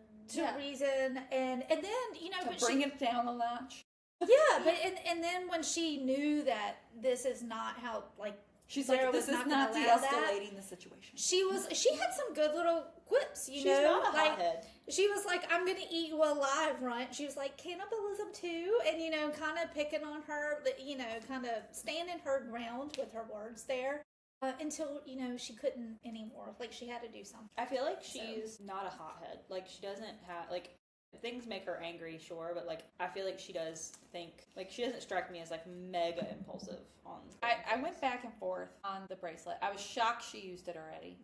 Reason, and then, you know, to bring it down a notch. Yeah, but and then when she knew that this is not how, like, she's Sarah like, this is not de-escalating the situation. She had some good little quips, you know. She's not a like, hothead. She was like, I'm going to eat you alive, right? She was like, cannibalism too? And, you know, kind of picking on her, you know, kind of standing her ground with her words there. Until, you know, she couldn't anymore. Like, she had to do something. I feel like she's not a hothead. Like, she doesn't have, like... Things make her angry, sure, but like I feel like she does think, like, she doesn't strike me as like mega impulsive on. I went back and forth on the bracelet. I was shocked she used it already.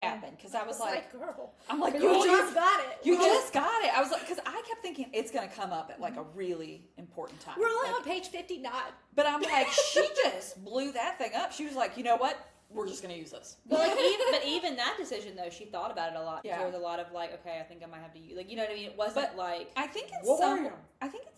Happened, because I was like, girl, I'm like, you just got it. You just got it. I was like, because I kept thinking it's gonna come up at like a really important time. We're only like, on page 59. But I'm like, she just blew that thing up. She was like, you know what? We're just going to use this. But like, even that decision though, she thought about it a lot. Yeah. There was a lot of like, okay, I think I might have to use, like, you know what I mean? It wasn't like. I think in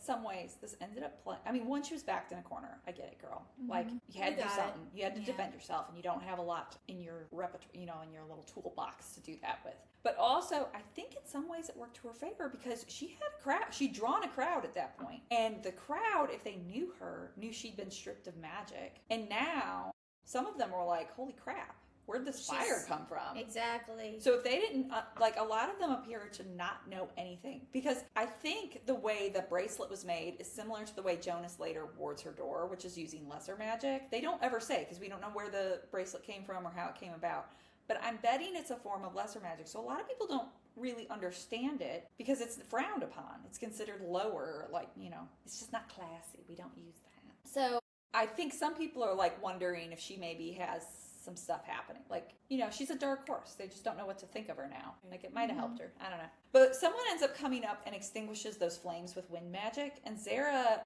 some ways this ended up playing. I mean, once she was backed in a corner, I get it, girl. Mm-hmm. Like, you had to do something. You had to defend yourself, and you don't have a lot in your repertoire, you know, in your little toolbox to do that with. But also, I think in some ways it worked to her favor, because she had a crowd. She'd drawn a crowd at that point, and the crowd, if they knew her, knew she'd been stripped of magic, and now. Some of them were like, holy crap, where'd this fire come from? Exactly. So if they didn't, like, a lot of them appear to not know anything. Because I think the way the bracelet was made is similar to the way Jonas later wards her door, which is using lesser magic. They don't ever say, because we don't know where the bracelet came from or how it came about. But I'm betting it's a form of lesser magic. So a lot of people don't really understand it because it's frowned upon. It's considered lower, like, you know, it's just not classy. We don't use that. So I think some people are, like, wondering if she maybe has some stuff happening. Like, you know, she's a dark horse. They just don't know what to think of her now. Like, it might have helped her. I don't know. But someone ends up coming up and extinguishes those flames with wind magic. And Zara,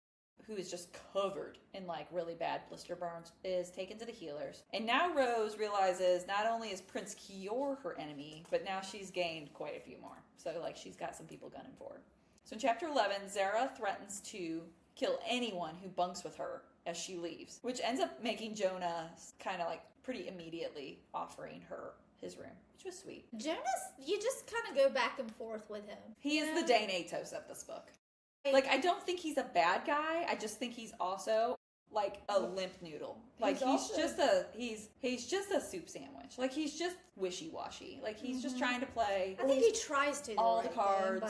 who is just covered in, like, really bad blister burns, is taken to the healers. And now Rose realizes not only is Prince Kior her enemy, but now she's gained quite a few more. So, like, she's got some people gunning for her. So in chapter 11, Zara threatens to kill anyone who bunks with her as she leaves, which ends up making Jonah kind of, like, pretty immediately offering her his room, which was sweet. Jonas, you just kind of go back and forth with him. He is the Dane Atos of this book. Like, I don't think he's a bad guy. I just think he's also, like, a limp noodle. Like, he's just a soup sandwich. Like, he's just wishy-washy. Like, he's just trying to play. I think he tries to do all right the cards. thing,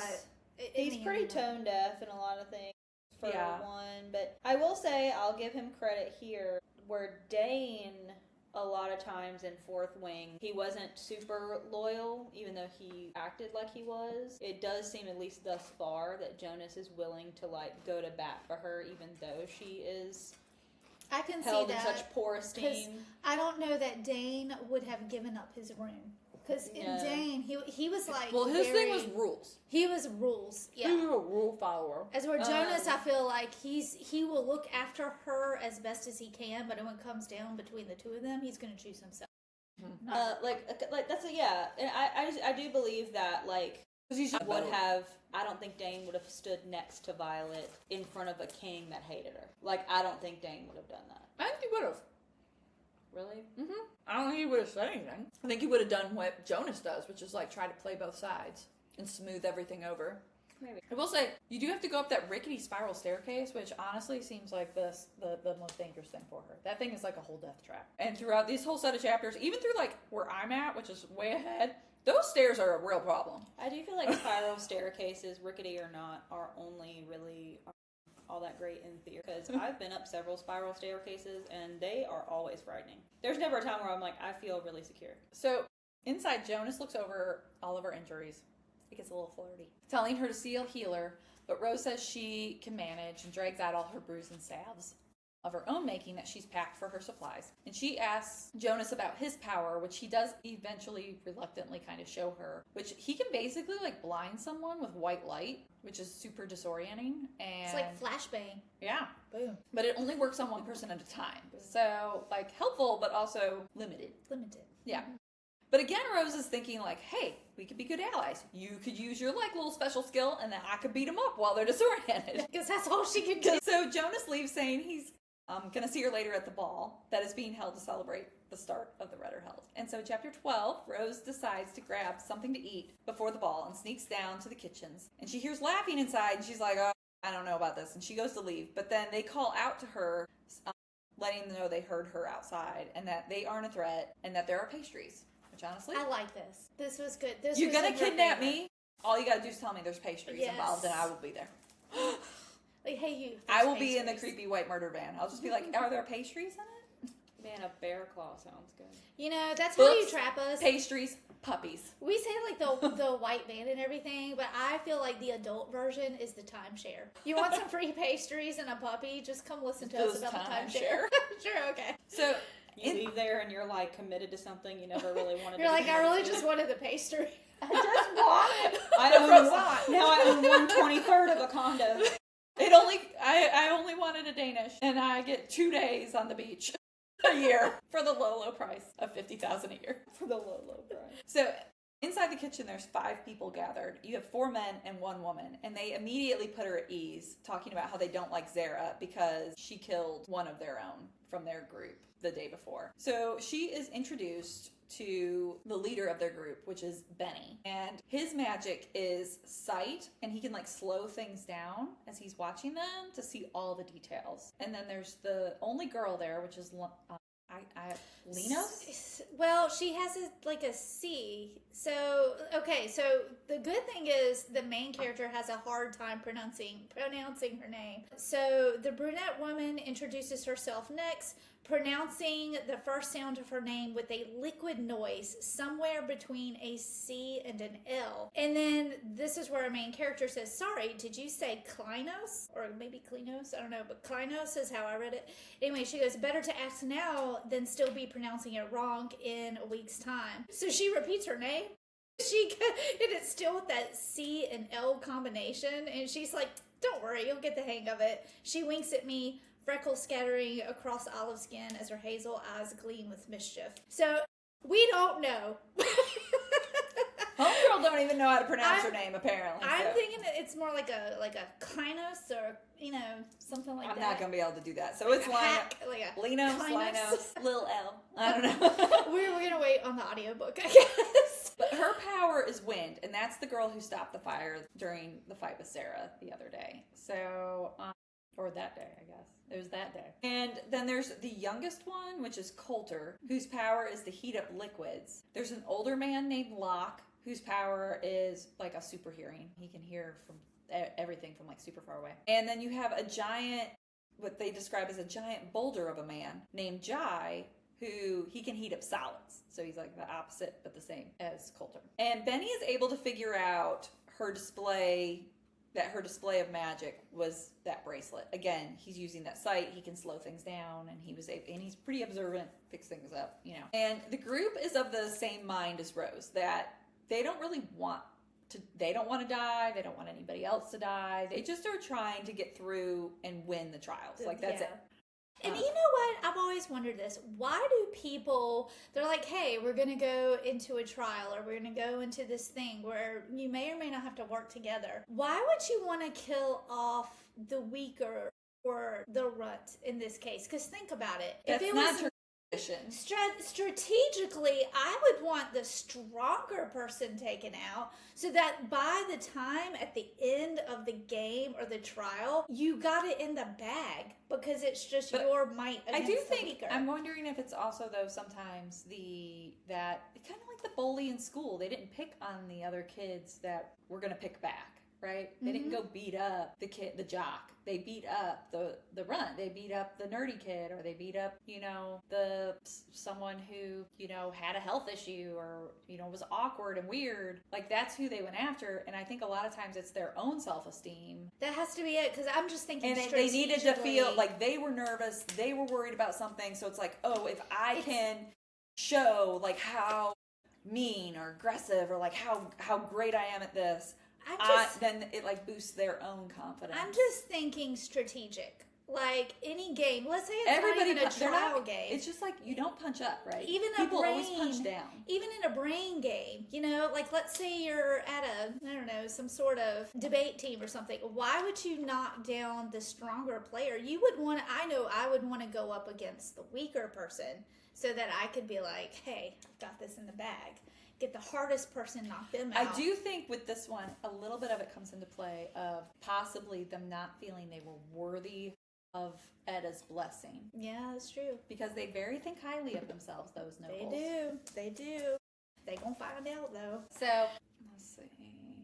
but He's pretty tone deaf in a lot of things, for Yeah. one. But I will say, I'll give him credit here, where Dane, a lot of times in Fourth Wing, he wasn't super loyal, even though he acted like he was. It does seem, at least thus far, that Jonas is willing to, like, go to bat for her, even though she is I can held see in that. such poor esteem. I don't know that Dane would have given up his room. Because in No. Dane, he was like, Well, his thing was rules. he was rules. He was Yeah. a rule follower. As where Jonas, I feel like he will look after her as best as he can, but when it comes down between the two of them, he's going to choose himself. Like that's and I do believe that, like, would have. I don't think Dane would have stood next to Violet in front of a king that hated her. Like, I don't think Dane would have done that. I think he would have. Really? Mm-hmm. I don't think he would have said anything. I think he would have done what Jonas does, which is, like, try to play both sides and smooth everything over. Maybe. I will say, you do have to go up that rickety spiral staircase, which honestly seems like the most dangerous thing for her. That thing is like a whole death trap. And throughout this whole set of chapters, even through, like, where I'm at, which is way ahead, those stairs are a real problem. I do feel like spiral staircases, rickety or not, are only really all that great in theory. Because I've been up several spiral staircases, and they are always frightening. There's never a time where I'm like, I feel really secure. So, inside, Jonas looks over all of her injuries. It gets a little flirty. Telling her to seal healer, but Rose says she can manage and drags out all her brews and salves of her own making that she's packed for her supplies. And she asks Jonas about his power, which he does eventually reluctantly kind of show her, which he can basically, like, blind someone with white light, which is super disorienting. And It's like flashbang. yeah. Boom. But it only works on one person at a time. So, like, helpful, but also limited. Limited. Yeah. But again, Rose is thinking, like, hey, we could be good allies. You could use your, like, little special skill, and then I could beat them up while they're disoriented. Because that's all she can do. So Jonas leaves saying he's going to see her later at the ball that is being held to celebrate the start of the Redderheld. And so chapter 12, Rose decides to grab something to eat before the ball and sneaks down to the kitchens. And she hears laughing inside, and she's like, oh, I don't know about this. And she goes to leave. But then they call out to her, letting them know they heard her outside and that they aren't a threat and that there are pastries. Which, honestly, I like this. This was good. This you're was gonna a good kidnap favorite. me? All you gotta do is tell me there's pastries Yes. involved, and I will be there. Like, hey, you. I will there's be in the pastries. creepy white murder van. I'll just be like, are there pastries in it? Man, a bear claw sounds good. You know, that's how you Books, trap us. Pastries, puppies. We say like the white van and everything, but I feel like the adult version is the timeshare. You want some free pastries and a puppy? Just come listen to us This about the timeshare. timeshare. Sure, okay. So You leave there and you're, like, committed to something you never really wanted You're to like, be I really committed just to. wanted the pastry. I just wanted I own croissant. now I own 1/23 of a condo. I only wanted a Danish, and I get 2 days on the beach a year for the low price of $50,000 a year. For the low price. So inside the kitchen, there's 5 people gathered. You have 4 men and 1 woman, and they immediately put her at ease, talking about how they don't like Zara because she killed one of their own from their group the day before. So she is introduced to the leader of their group, which is Benny. And his magic is sight, and he can, like, slow things down as he's watching them to see all the details. And then there's the only girl there, which is, Linos? Well, she has a C. So, okay, so the good thing is the main character has a hard time pronouncing her name. So the brunette woman introduces herself next, pronouncing the first sound of her name with a liquid noise somewhere between a C and an L. And then this is where our main character says, sorry, did you say Kleinos? Or maybe Klinos? I don't know, but Kleinos is how I read it. Anyway, she goes, better to ask now than still be pronouncing it wrong in a week's time. So she repeats her name. And it's still with that C and L combination. And she's like, don't worry, you'll get the hang of it. She winks at me, freckles scattering across olive skin as her hazel eyes gleam with mischief. So, we don't know. Homegirl don't even know how to pronounce her name, apparently. I'm thinking it's more like a Kleinos or, something like that. I'm not going to be able to do that. So it's Linos, Lil L. I don't know. We're going to wait on the audiobook, I guess. But her power is wind, and that's the girl who stopped the fire during the fight with Sarah the other day. So, or that day, I guess. It was that day. And then there's the youngest one, which is Coulter, whose power is to heat up liquids. There's an older man named Locke, whose power is like a super hearing. He can hear from everything from like super far away. And then you have a giant, what they describe as a giant boulder of a man named Jai, who he can heat up solids. So he's like the opposite, but the same as Coulter. And Benny is able to figure out her display of magic was that bracelet. Again, he's using that sight. He can slow things down, and he's pretty observant, picks things up, And the group is of the same mind as Rose, that they don't want to die. They don't want anybody else to die. They just are trying to get through and win the trials. Like, that's it. And you know what? I've always wondered this. Why do people, they're like, hey, we're going to go into a trial, or we're going to go into this thing where you may or may not have to work together. Why would you want to kill off the weaker or the runt in this case? Because think about it. That's if it not was her strategically, I would want the stronger person taken out so that by the time at the end of the game or the trial, you got it in the bag because it's just your might against the weaker. I'm wondering if it's also, though, sometimes that kind of like the bully in school. They didn't pick on the other kids that were going to pick back. Right? They didn't go beat up the jock. They beat up the runt. They beat up the nerdy kid, or they beat up, someone who, had a health issue or, was awkward and weird. Like, that's who they went after. And I think a lot of times it's their own self-esteem. That has to be it, because I'm just thinking and they needed to feel like they were nervous. They were worried about something. So it's like, oh, if I can show like how mean or aggressive or like how great I am at this, then it like boosts their own confidence. I'm just thinking strategic. Like any game, let's say it's not even a trial game. It's just like you don't punch up, right? Even people always punch down. Even in a brain game, like let's say you're at some sort of debate team or something. Why would you knock down the stronger player? You would want to. I would want to go up against the weaker person so that I could be like, hey, I've got this in the bag. Get the hardest person, knock them out. I do think with this one, a little bit of it comes into play of possibly them not feeling they were worthy of Edda's blessing. Yeah, that's true. Because they very think highly of themselves, those nobles. They do. They gonna find out, though. So, let's see.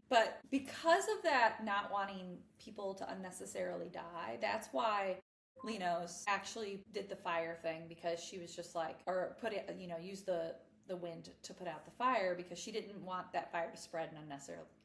But because of that, not wanting people to unnecessarily die, that's why Linos actually did the fire thing, because she was just like, or put it, use the wind to put out the fire, because she didn't want that fire to spread and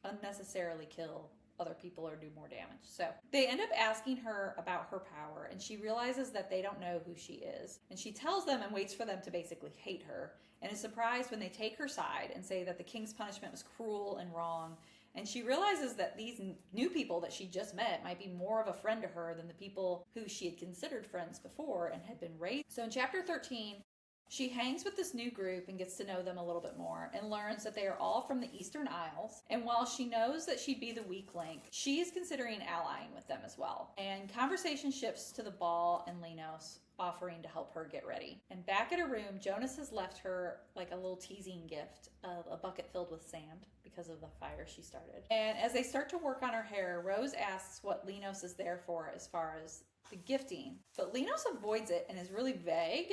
unnecessarily kill other people or do more damage. So they end up asking her about her power, and she realizes that they don't know who she is. And she tells them and waits for them to basically hate her, and is surprised when they take her side and say that the king's punishment was cruel and wrong. And she realizes that these new people that she just met might be more of a friend to her than the people who she had considered friends before and had been raised. So in chapter 13, she hangs with this new group and gets to know them a little bit more, and learns that they are all from the Eastern Isles. And while she knows that she'd be the weak link, she is considering allying with them as well. And conversation shifts to the ball and Linos offering to help her get ready. And back at her room, Jonas has left her like a little teasing gift of a bucket filled with sand because of the fire she started. And as they start to work on her hair, Rose asks what Linos is there for as far as the gifting. But Linos avoids it and is really vague.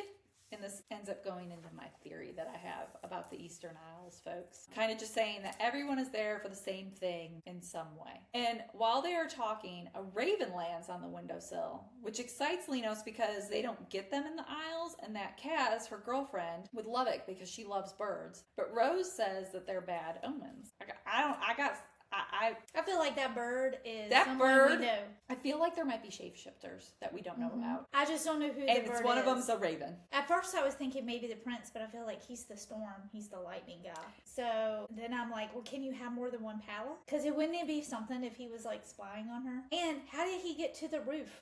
And this ends up going into my theory that I have about the Eastern Isles, folks. Kind of just saying that everyone is there for the same thing in some way. And while they are talking, a raven lands on the windowsill, which excites Linos because they don't get them in the Isles, and that Kaz, her girlfriend, would love it because she loves birds. But Rose says that they're bad omens. I feel like that bird is That someone bird- we know. I feel like there might be shapeshifters that we don't know about. I just don't know who the And bird it's one is. of them's a raven. At first I was thinking maybe the prince, but I feel like he's the storm. He's the lightning guy. So then I'm like, well, can you have more than one power? Because wouldn't it be something if he was like spying on her? And how did he get to the roof?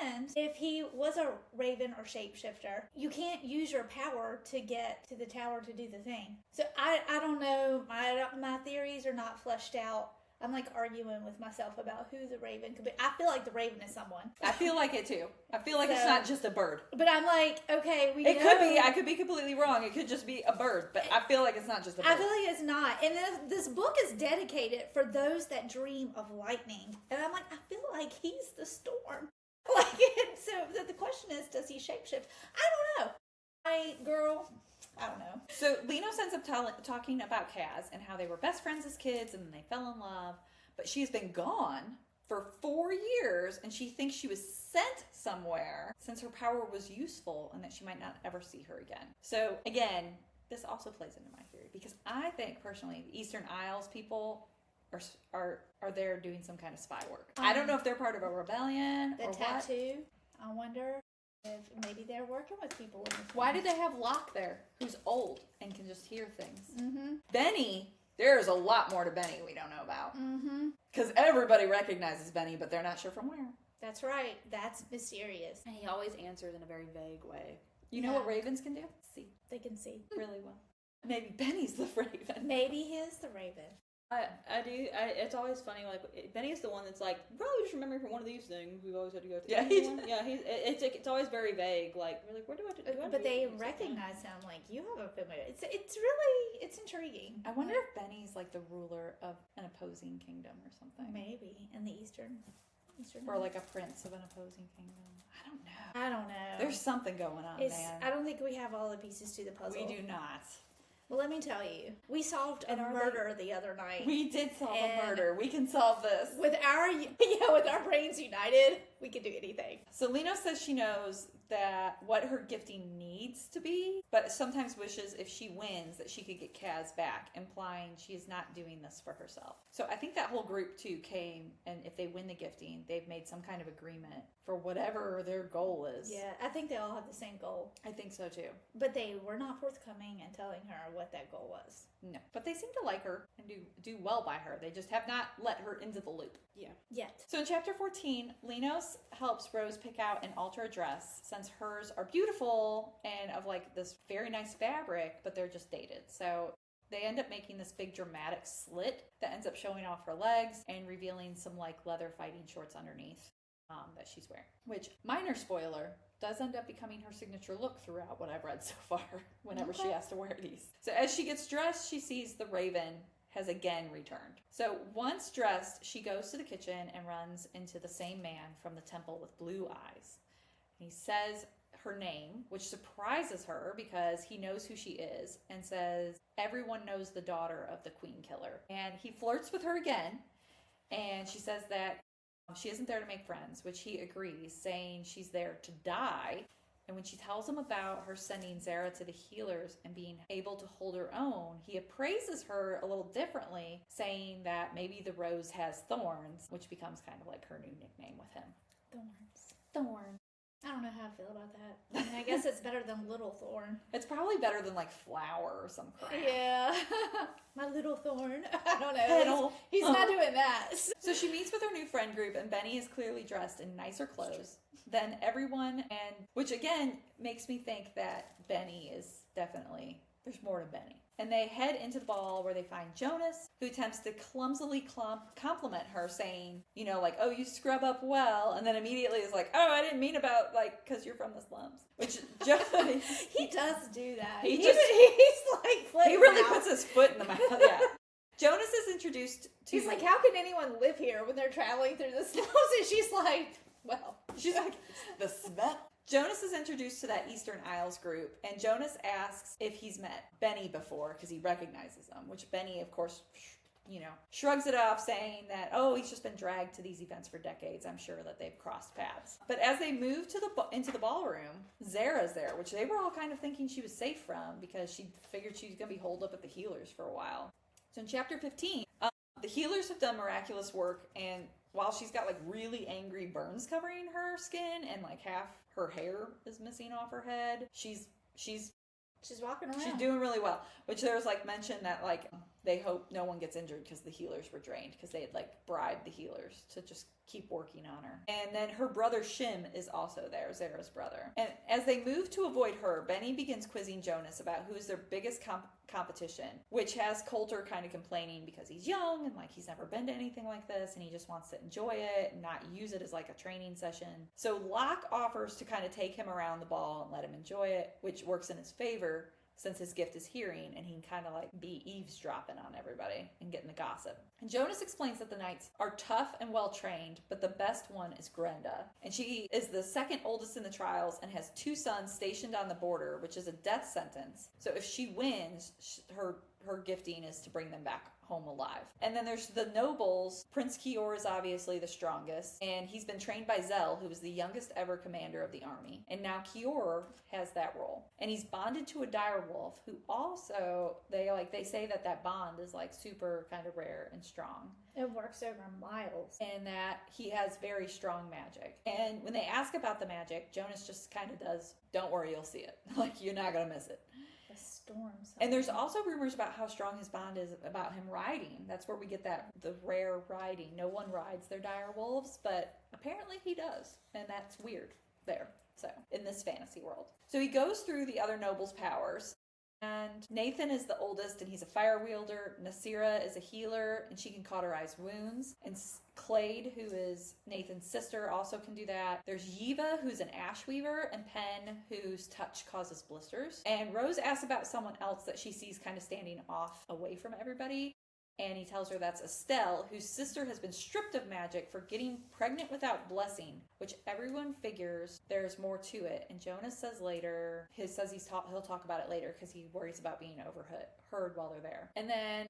And if he was a raven or shapeshifter, you can't use your power to get to the tower to do the thing. So I don't know. My theories are not fleshed out. I'm like arguing with myself about who the raven could be. I feel like the raven is someone. I feel like it too. I feel like it's So- not just a bird. But I'm like, okay, It could be. I could be completely wrong. It could just be a bird. But I feel like it's not just a bird. I feel like it's not. And this book is dedicated for those that dream of lightning. And I'm like, I feel like he's the storm. Like, and so the question is, does he shapeshift? I don't know. I don't know. So Linos ends up talking about Kaz and how they were best friends as kids and then they fell in love. But she's been gone for 4 years and she thinks she was sent somewhere since her power was useful and that she might not ever see her again. So again, this also plays into my theory because I think personally the Eastern Isles people are there doing some kind of spy work. I don't know if they're part of a rebellion The or what. tattoo, I wonder if maybe they're working with people in this. Why do they have Locke there, who's old and can just hear things? Mm-hmm. Benny, there's a lot more to Benny we don't know about. Mm-hmm. Because everybody recognizes Benny, but they're not sure from where. That's right. That's mysterious. And he always answers in a very vague way. You know Yeah. what ravens can do? See They can see. really well. Maybe Benny's the raven. Maybe he is the raven. It's always funny. Like Benny is the one that's like, probably just remember from one of these things we've always had to go through. Yeah, he one? Yeah. It's always very vague. Like we're like, where do I? But they recognize him. Like, you have a familiar. It's really intriguing. I wonder if Benny's like the ruler of an opposing kingdom or something. Maybe in the Eastern. Or like a prince of an opposing kingdom. I don't know. I don't know. There's something going on, man. I don't think we have all the pieces to the puzzle. We do not. Well, let me tell you, we solved a And are murder the other night. We did solve And- a murder. We can solve this. with our brains united, we can do anything. So Lena says she knows that what her gifting needs to be, but sometimes wishes if she wins that she could get Kaz back, implying she is not doing this for herself. So I think that whole group too came, and if they win the gifting, they've made some kind of agreement for whatever their goal is. Yeah, I think they all have the same goal, I think so too. but they were not forthcoming in telling her what that goal was. No, but they seem to like her and do well by her. They just have not let her into the loop. Yeah. Yet. So in chapter 14, Linos helps Rose pick out and alter a dress since hers are beautiful and of like this very nice fabric, but they're just dated. So they end up making this big dramatic slit that ends up showing off her legs and revealing some like leather fighting shorts underneath that she's wearing. Which, minor spoiler, does end up becoming her signature look throughout what I've read so far whenever she Okay. has to wear these. So as she gets dressed, she sees the raven has again returned. So once dressed, she goes to the kitchen and runs into the same man from the temple with blue eyes. He says her name, which surprises her because he knows who she is, and says, everyone knows the daughter of the queen killer. And he flirts with her again, and she says that she isn't there to make friends, which he agrees, saying she's there to die. And when she tells him about her sending Zara to the healers and being able to hold her own, he appraises her a little differently, saying that maybe the rose has thorns, which becomes kind of like her new nickname with him. Thorn. I don't know how I feel about that. I mean, I guess it's better than Little Thorn. It's probably better than like flower or some crap. Yeah. My little thorn. I don't know. Petal. He's not doing that. So she meets with her new friend group, and Benny is clearly dressed in nicer clothes than everyone, and which again makes me think that Benny is definitely, there's more to Benny. And they head into the ball where they find Jonas, who attempts to clumsily compliment her, saying, you know, like, oh, you scrub up well, and then immediately is like, oh, I didn't mean about, like, because you're from the slums. Which, He does do that. He He's just- like, flipping he really out. puts his foot in the mouth, yeah. Jonas is introduced to... He's like, how can anyone live here when they're traveling through the slums? And she's like, well, she's like, the smell. Jonas is introduced to that Eastern Isles group, and Jonas asks if he's met Benny before because he recognizes him, which Benny, of course, shrugs it off, saying that, oh, he's just been dragged to these events for decades. I'm sure that they've crossed paths. But as they move to into the ballroom, Zara's there, which they were all kind of thinking she was safe from because she figured she was going to be holed up at the healers for a while. So in chapter 15, the healers have done miraculous work, and while she's got like really angry burns covering her skin and like half her hair is missing off her head, she's walking around. She's doing really well. Which there was like mention that like they hope no one gets injured because the healers were drained because they had like bribed the healers to just keep working on her. And then her brother Shim is also there, Zara's brother. And as they move to avoid her, Benny begins quizzing Jonas about who's their biggest competition, which has Coulter kind of complaining because he's young and like he's never been to anything like this and he just wants to enjoy it and not use it as like a training session. So Locke offers to kind of take him around the ball and let him enjoy it, which works in his favor since his gift is hearing and he can kind of like be eavesdropping on everybody and getting the gossip. And Jonas explains that the knights are tough and well trained, but the best one is Grenda. And she is the second oldest in the trials and has 2 sons stationed on the border, which is a death sentence. So if she wins, her gifting is to bring them back home alive. And then there's the nobles. Prince Kior is obviously the strongest, and he's been trained by Zell, who was the youngest ever commander of the army. And now Kior has that role. And he's bonded to a direwolf who also, they say that bond is like super kind of rare and strong. It works over miles. And that he has very strong magic. And when they ask about the magic, Jonas just kind of does, don't worry, you'll see it. Like, you're not going to miss it. Storms. And there's also rumors about how strong his bond is about him riding. That's where we get the rare riding. No one rides their dire wolves, but apparently he does. And that's weird there. So, in this fantasy world. So he goes through the other nobles' powers. And Nathan is the oldest, and he's a fire wielder. Nasira is a healer, and she can cauterize wounds. And Clade, who is Nathan's sister, also can do that. There's Yiva, who's an ash weaver, and Pen, whose touch causes blisters. And Rose asks about someone else that she sees kind of standing off away from everybody. And he tells her that's Estelle, whose sister has been stripped of magic for getting pregnant without blessing, which everyone figures there's more to it. And Jonas says later, he'll talk about it later because he worries about being overheard while they're there. And then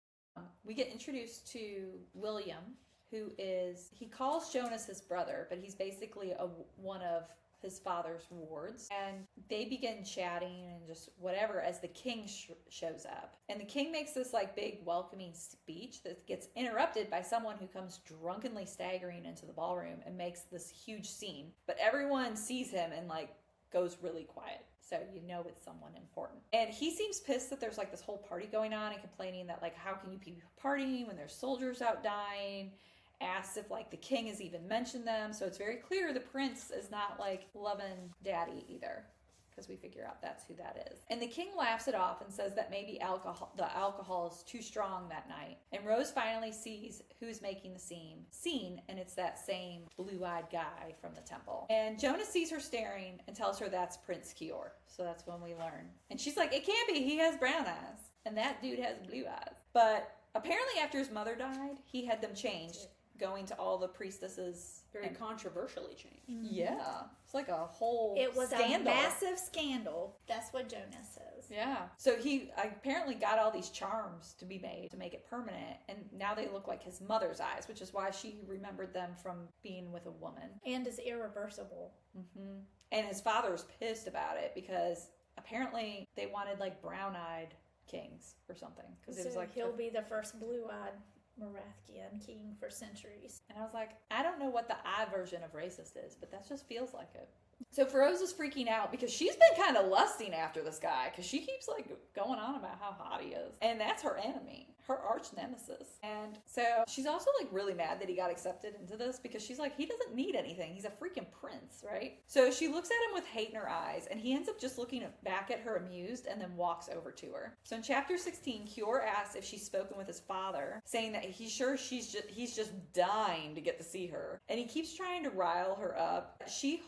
we get introduced to William, he calls Jonas his brother, but he's basically one of his father's wards, and they begin chatting and just whatever as the king shows up. And the king makes this like big welcoming speech that gets interrupted by someone who comes drunkenly staggering into the ballroom and makes this huge scene. But everyone sees him and like goes really quiet. So you know it's someone important. And he seems pissed that there's like this whole party going on and complaining that like how can you be partying when there's soldiers out dying? Asks if like the king has even mentioned them. So it's very clear the prince is not like loving daddy either, because we figure out that's who that is. And the king laughs it off and says that maybe the alcohol is too strong that night. And Rose finally sees who's making the scene, and it's that same blue-eyed guy from the temple. And Jonas sees her staring and tells her that's Prince Kior. So that's when we learn. And she's like, it can't be, he has brown eyes. And that dude has blue eyes. But apparently after his mother died, he had them changed, going to all the priestesses. Very controversially changed. Mm-hmm. Yeah. It's like a whole It was scandal. a massive scandal. That's what Jonas says. Yeah. So he apparently got all these charms to be made to make it permanent, and now they look like his mother's eyes, which is why she remembered them from being with a woman. And is irreversible. Mm-hmm. And his father's pissed about it because apparently they wanted like brown-eyed kings or something. Because it was like he'll be the first blue-eyed Morathian king for centuries. And I was like, I don't know what the I version of racist is, but that just feels like it. So Feroz is freaking out because she's been kind of lusting after this guy because she keeps like going on about how hot he is. And that's her enemy, her arch nemesis. And so she's also like really mad that he got accepted into this because she's like, he doesn't need anything. He's a freaking prince, right? So she looks at him with hate in her eyes, and he ends up just looking back at her amused and then walks over to her. So in chapter 16, Kior asks if she's spoken with his father, saying that he's sure he's just dying to get to see her. And he keeps trying to rile her up. She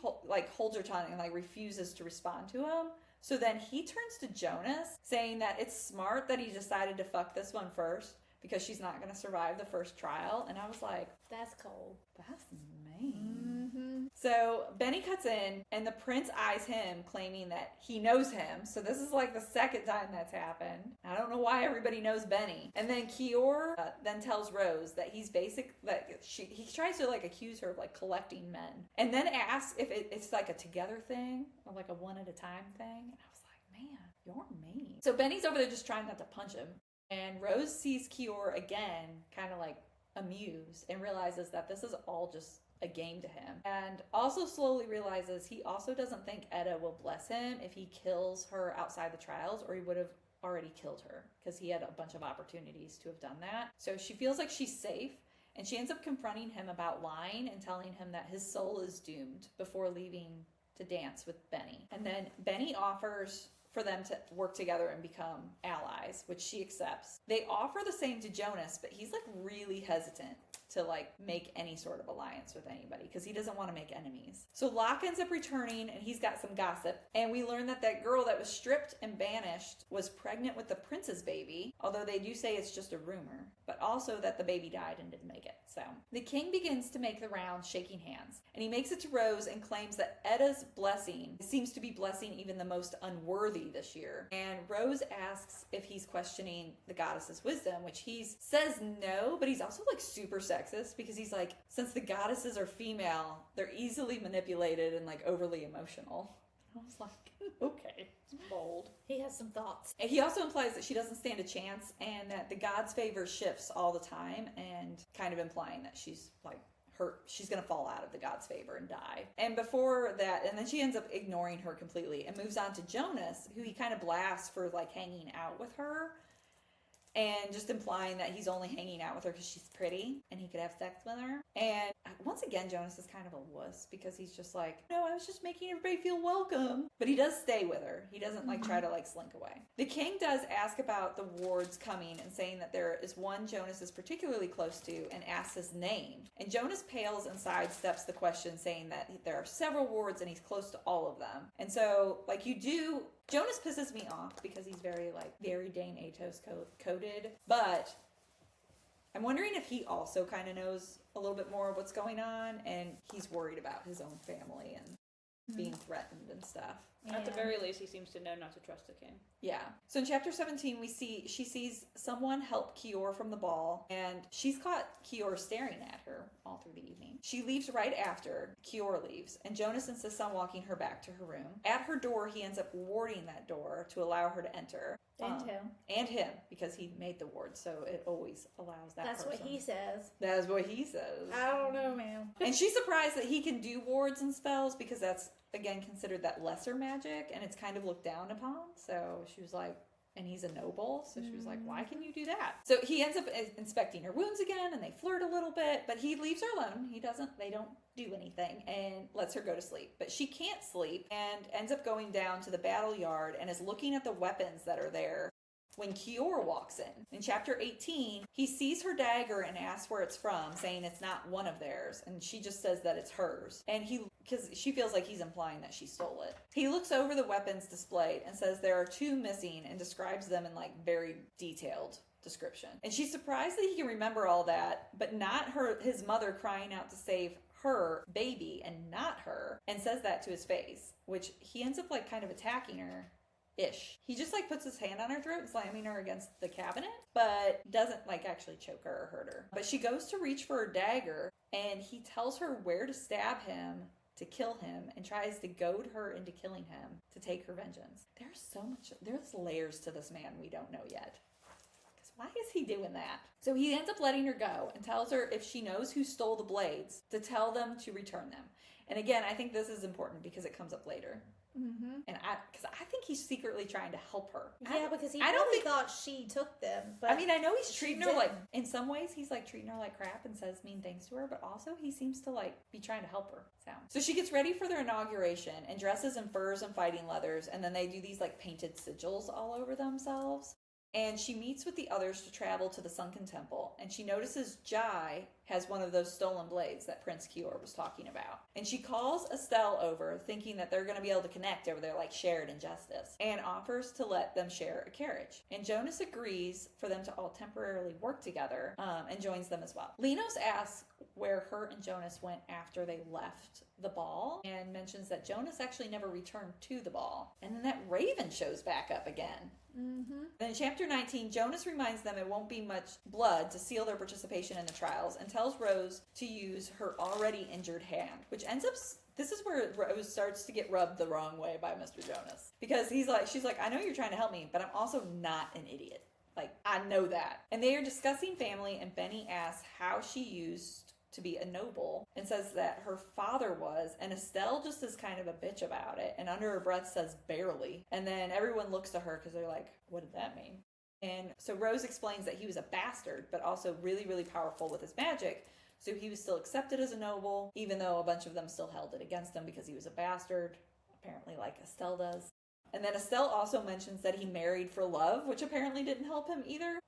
holds her tongue and like refuses to respond to him. So then he turns to Jonas, saying that it's smart that he decided to fuck this one first because she's not going to survive the first trial. And I was like, that's cold. That's mean. Mm-hmm. So Benny cuts in, and the prince eyes him, claiming that he knows him. So this is like the second time that's happened. I don't know why everybody knows Benny. And then Kior then tells Rose that he tries to like accuse her of like collecting men, and then asks if it's like a together thing or like a one at a time thing. And I was like, man, you're mean. So Benny's over there just trying not to punch him, and Rose sees Kior again, kind of like amused, and realizes that this is all just a game to him, and also slowly realizes he also doesn't think Etta will bless him if he kills her outside the trials, or he would have already killed her because he had a bunch of opportunities to have done that. So she feels like she's safe, and she ends up confronting him about lying and telling him that his soul is doomed before leaving to dance with Benny. And then Benny offers for them to work together and become allies, which she accepts. They offer the same to Jonas, but he's like really hesitant to like make any sort of alliance with anybody because he doesn't want to make enemies. So Locke ends up returning, and he's got some gossip, and we learn that that girl that was stripped and banished was pregnant with the prince's baby, although they do say it's just a rumor, but also that the baby died and didn't make it. So the king begins to make the rounds, shaking hands, and he makes it to Rose and claims that Etta's blessing seems to be blessing even the most unworthy this year. And Rose asks if he's questioning the goddess's wisdom, which he says no, but he's also like super sexist because he's like, since the goddesses are female, they're easily manipulated and like overly emotional. I was like, okay, it's bold. He has some thoughts. And he also implies that she doesn't stand a chance and that the god's favor shifts all the time, and kind of implying that she's like she's gonna fall out of the god's favor and die. And before that, and then she ends up ignoring her completely and moves on to Jonas, who he kind of blasts for like hanging out with her, and just implying that he's only hanging out with her because she's pretty and he could have sex with her. And once again, Jonas is kind of a wuss because he's just like, no, I was just making everybody feel welcome. But he does stay with her. He doesn't like try to like slink away. The king does ask about the wards coming and saying that there is one Jonas is particularly close to, and asks his name. And Jonas pales and sidesteps the question, saying that there are several wards and he's close to all of them. And so like Jonas pisses me off because he's very Dane Atos coded, but I'm wondering if he also kind of knows a little bit more of what's going on, and he's worried about his own family and being threatened and stuff. At the very least, he seems to know not to trust the king. Yeah. So in chapter 17, she sees someone help Kior from the ball, and she's caught Kior staring at her all through the evening. She leaves right after Kior leaves, and Jonas insists on walking her back to her room. At her door, he ends up warding that door to allow her to enter. And him, because he made the ward, so it always allows that That's person. what he says. That's what he says. I don't know, man. And she's surprised that he can do wards and spells, because that's, again, considered that lesser magic, and it's kind of looked down upon. So she was like, and he's a noble, so she was like, why can you do that? So he ends up inspecting her wounds again, and they flirt a little bit, but he leaves her alone. They don't do anything, and lets her go to sleep. But she can't sleep, and ends up going down to the battle yard and is looking at the weapons that are there when Kior walks in. In chapter 18, he sees her dagger and asks where it's from, saying it's not one of theirs, and she just says that it's hers. And because she feels like he's implying that she stole it. He looks over the weapons displayed and says there are 2 missing, and describes them in like very detailed description. And she's surprised that he can remember all that, but not his mother crying out to save her baby and not her, and says that to his face, which he ends up like kind of attacking her. He just like puts his hand on her throat, slamming her against the cabinet, but doesn't like actually choke her or hurt her. But she goes to reach for her dagger, and he tells her where to stab him to kill him, and tries to goad her into killing him to take her vengeance. There's layers to this man we don't know yet. Because why is he doing that? So he ends up letting her go and tells her if she knows who stole the blades, to tell them to return them. And again, I think this is important because it comes up later. Mm-hmm. And because I think he's secretly trying to help her. Yeah, because he thought she took them. But I mean, I know he's treating her like, in some ways, he's like treating her like crap and says mean things to her, but also he seems to like be trying to help her. So she gets ready for their inauguration and dresses in furs and fighting leathers, and then they do these like painted sigils all over themselves. And she meets with the others to travel to the sunken temple, and she notices Jai has one of those stolen blades that Prince Kior was talking about. And she calls Estelle over, thinking that they're going to be able to connect over their like shared injustice, and offers to let them share a carriage. And Jonas agrees for them to all temporarily work together, and joins them as well. Linos asks where her and Jonas went after they left the ball, and mentions that Jonas actually never returned to the ball. And then that Raven shows back up again. Mm-hmm. Then in chapter 19, Jonas reminds them it won't be much blood to seal their participation in the trials, and tells Rose to use her already injured hand, which ends up... This is where Rose starts to get rubbed the wrong way by Mr. Jonas. Because she's like, I know you're trying to help me, but I'm also not an idiot. Like, I know that. And they are discussing family, and Benny asks how she used to be a noble, and says that her father was, and Estelle just is kind of a bitch about it, and under her breath says barely. And then everyone looks to her because they're like, what did that mean? And so Rose explains that he was a bastard, but also really, really powerful with his magic. So he was still accepted as a noble, even though a bunch of them still held it against him because he was a bastard, apparently like Estelle does. And then Estelle also mentions that he married for love, which apparently didn't help him either.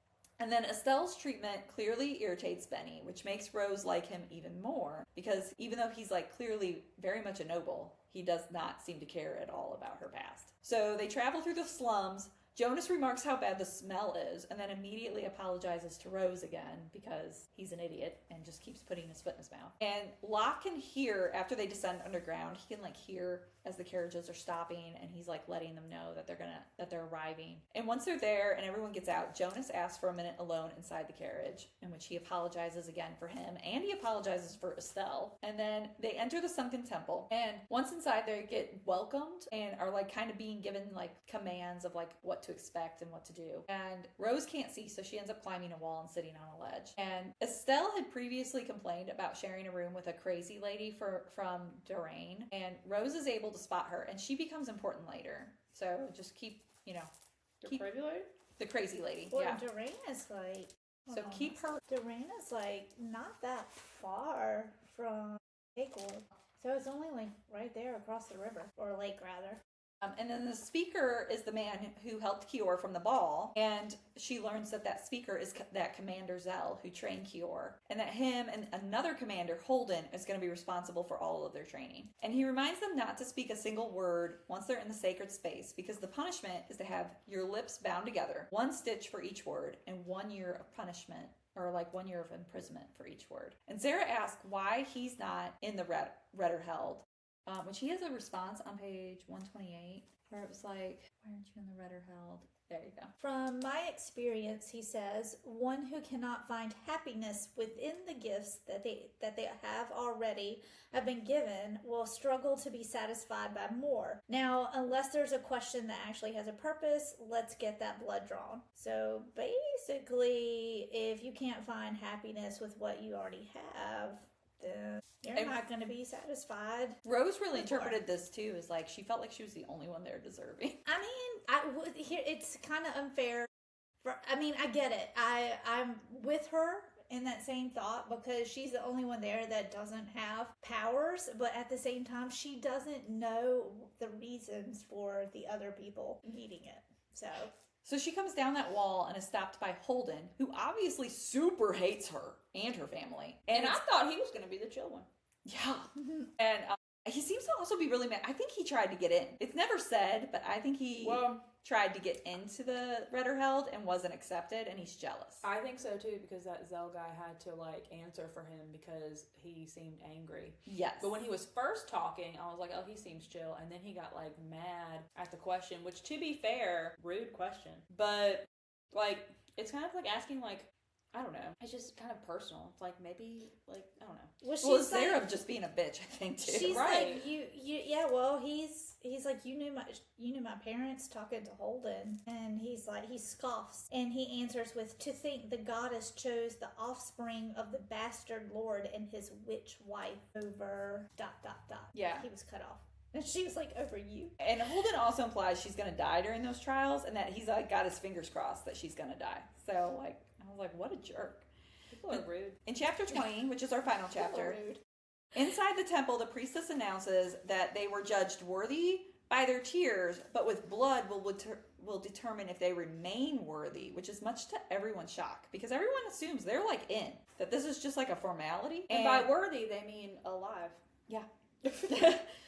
And then Estelle's treatment clearly irritates Benny, which makes Rose like him even more, because even though he's like clearly very much a noble, he does not seem to care at all about her past. So they travel through the slums. Jonas remarks how bad the smell is, and then immediately apologizes to Rose again because he's an idiot and just keeps putting his foot in his mouth. And Locke can hear, after they descend underground, he can like hear as the carriages are stopping, and he's like letting them know that they're arriving. And once they're there and everyone gets out, Jonas asks for a minute alone inside the carriage, in which he apologizes again for him, and he apologizes for Estelle. And then they enter the sunken temple, and once inside they get welcomed and are like kind of being given like commands of like what to expect and what to do. And Rose can't see, so she ends up climbing a wall and sitting on a ledge. And Estelle had previously complained about sharing a room with a crazy lady from Durain, and Rose is able to spot her, and she becomes important later. So just keep Crazy lady? the crazy lady. Well, Yeah. Durain is like... So keep her. Durain is like not that far from Lakewood. So it's only like right there across the river, or lake rather. And then the speaker is the man who helped Kior from the ball, and she learns that speaker is that Commander Zell who trained Kior, and that him and another commander, Holden, is going to be responsible for all of their training. And he reminds them not to speak a single word once they're in the sacred space, because the punishment is to have your lips bound together, 1 stitch for each word, and 1 year of punishment, or like 1 year of imprisonment for each word. And Sarah asks why he's not in the Retterheld, which he has a response on page 128, where it was like, why aren't you in the Retterheld? There you go. From my experience, he says, one who cannot find happiness within the gifts that they have been given will struggle to be satisfied by more. Now, unless there's a question that actually has a purpose, let's get that blood drawn. So basically, if you can't find happiness with what you already have, then you're not going to be satisfied. Rose really interpreted this too as like she felt like she was the only one there deserving. I mean, it's kind of unfair. I get it. I'm with her in that same thought, because she's the only one there that doesn't have powers, but at the same time, she doesn't know the reasons for the other people needing it. So she comes down that wall and is stopped by Holden, who obviously super hates her and her family. And I thought he was going to be the chill one. Yeah. And he seems to also be really mad. I think he tried to get in. It's never said, but I think he tried to get into the Retterheld and wasn't accepted, and he's jealous. I think so too, because that Zell guy had to like answer for him because he seemed angry. Yes. But when he was first talking, I was like, oh, he seems chill. And then he got like mad at the question, which, to be fair, rude question. But like, it's kind of like asking like, I don't know. It's just kind of personal. It's like maybe, like, I don't know. Well, it's Sarah just being a bitch, I think, too. She's right. like, yeah. Well, he's like, you knew my parents, talking to Holden, and he's like, he scoffs, and he answers with, to think the goddess chose the offspring of the bastard lord and his witch wife over ... Yeah. He was cut off. And she was like, over you. And Holden also implies she's going to die during those trials, and that he's like got his fingers crossed that she's going to die. So like, I was like, what a jerk. People are rude. In chapter 20, which is our final chapter, inside the temple, the priestess announces that they were judged worthy by their tears, but with blood will determine if they remain worthy, which is much to everyone's shock because everyone assumes they're like in, that this is just like a formality. And by worthy, they mean alive. Yeah.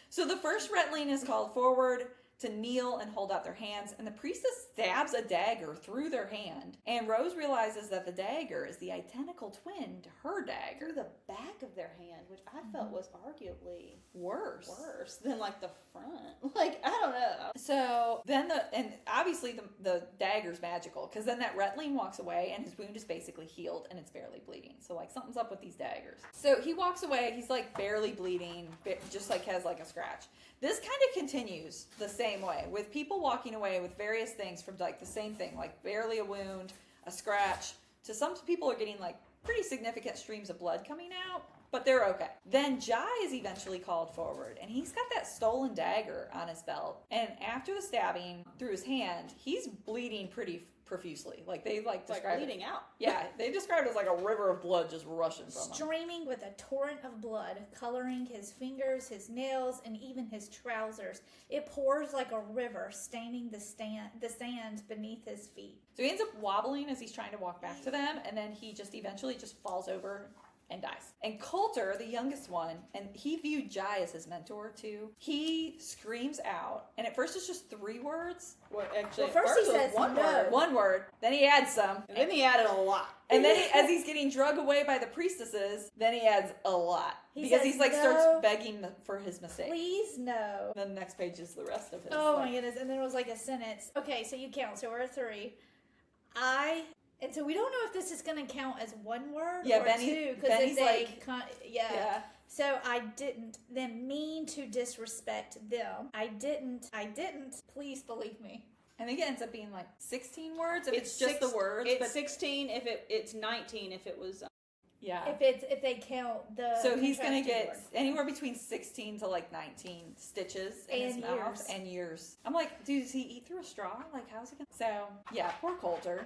So the first retling is called forward to kneel and hold out their hands, and the priestess stabs a dagger through their hand, and Rose realizes that the dagger is the identical twin to her dagger. Through the back of their hand, which I felt was arguably Worse than like the front. Like, I don't know. So then and obviously the dagger's magical because then that retling walks away and his wound is basically healed and it's barely bleeding. So like something's up with these daggers. So he walks away, he's like barely bleeding, just like has like a scratch. This kind of continues the same way with people walking away with various things from like the same thing, like barely a wound, a scratch, to some people are getting like pretty significant streams of blood coming out. But they're okay. Then Jai is eventually called forward, and he's got that stolen dagger on his belt. And after the stabbing through his hand, he's bleeding pretty profusely. Like they describe bleeding out. Yeah, they described it as like a river of blood just rushing from him. Streaming with a torrent of blood, coloring his fingers, his nails, and even his trousers. It pours like a river, staining the sand beneath his feet. So he ends up wobbling as he's trying to walk back to them, and then he just eventually just falls over and dies. And Coulter, the youngest one, and he viewed Jai as his mentor too, he screams out, and at first it's just 3 words. Well, actually, Well, first he it was says one no. word. One word, then he adds some. And then he added a lot. And then as he's getting drug away by the priestesses, then he adds a lot. He because says he's like no. starts begging for his mistake. Please, no. Then the next page is the rest of his. Oh my goodness. And then it was like a sentence. Okay, so you count. So we're at 3. And so we don't know if this is going to count as one word or two. Benny's yeah. So I didn't then mean to disrespect them. I didn't. Please believe me. I think it ends up being like 16 words if it's just the words. It's but 16 if it's 19 if it was. Yeah. If they count the. So he's going to get words. anywhere between 16 to like 19 stitches in his And mouth years. and years. I'm like, dude, does he eat through a straw? Like, how's he going to? So, yeah, poor Coulter.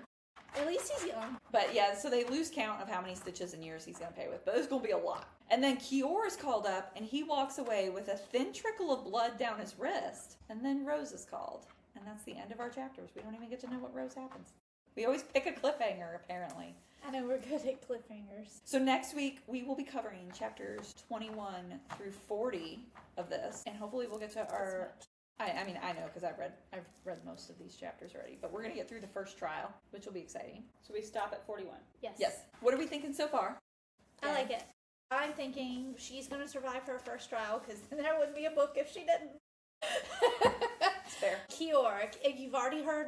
At least he's young. But yeah, so they lose count of how many stitches and years he's going to pay with. But it's going to be a lot. And then Kior is called up, and he walks away with a thin trickle of blood down his wrist. And then Rose is called. And that's the end of our chapters. We don't even get to know what Rose happens. We always pick a cliffhanger, apparently. I know we're good at cliffhangers. So next week, we will be covering chapters 21 through 40 of this. And hopefully we'll get to our... I mean, I know because I've read most of these chapters already, but we're going to get through the first trial, which will be exciting. So we stop at 41. Yes. What are we thinking so far? I like it. I'm thinking she's going to survive her first trial because then there wouldn't be a book if she didn't. It's fair. Kior, you've already heard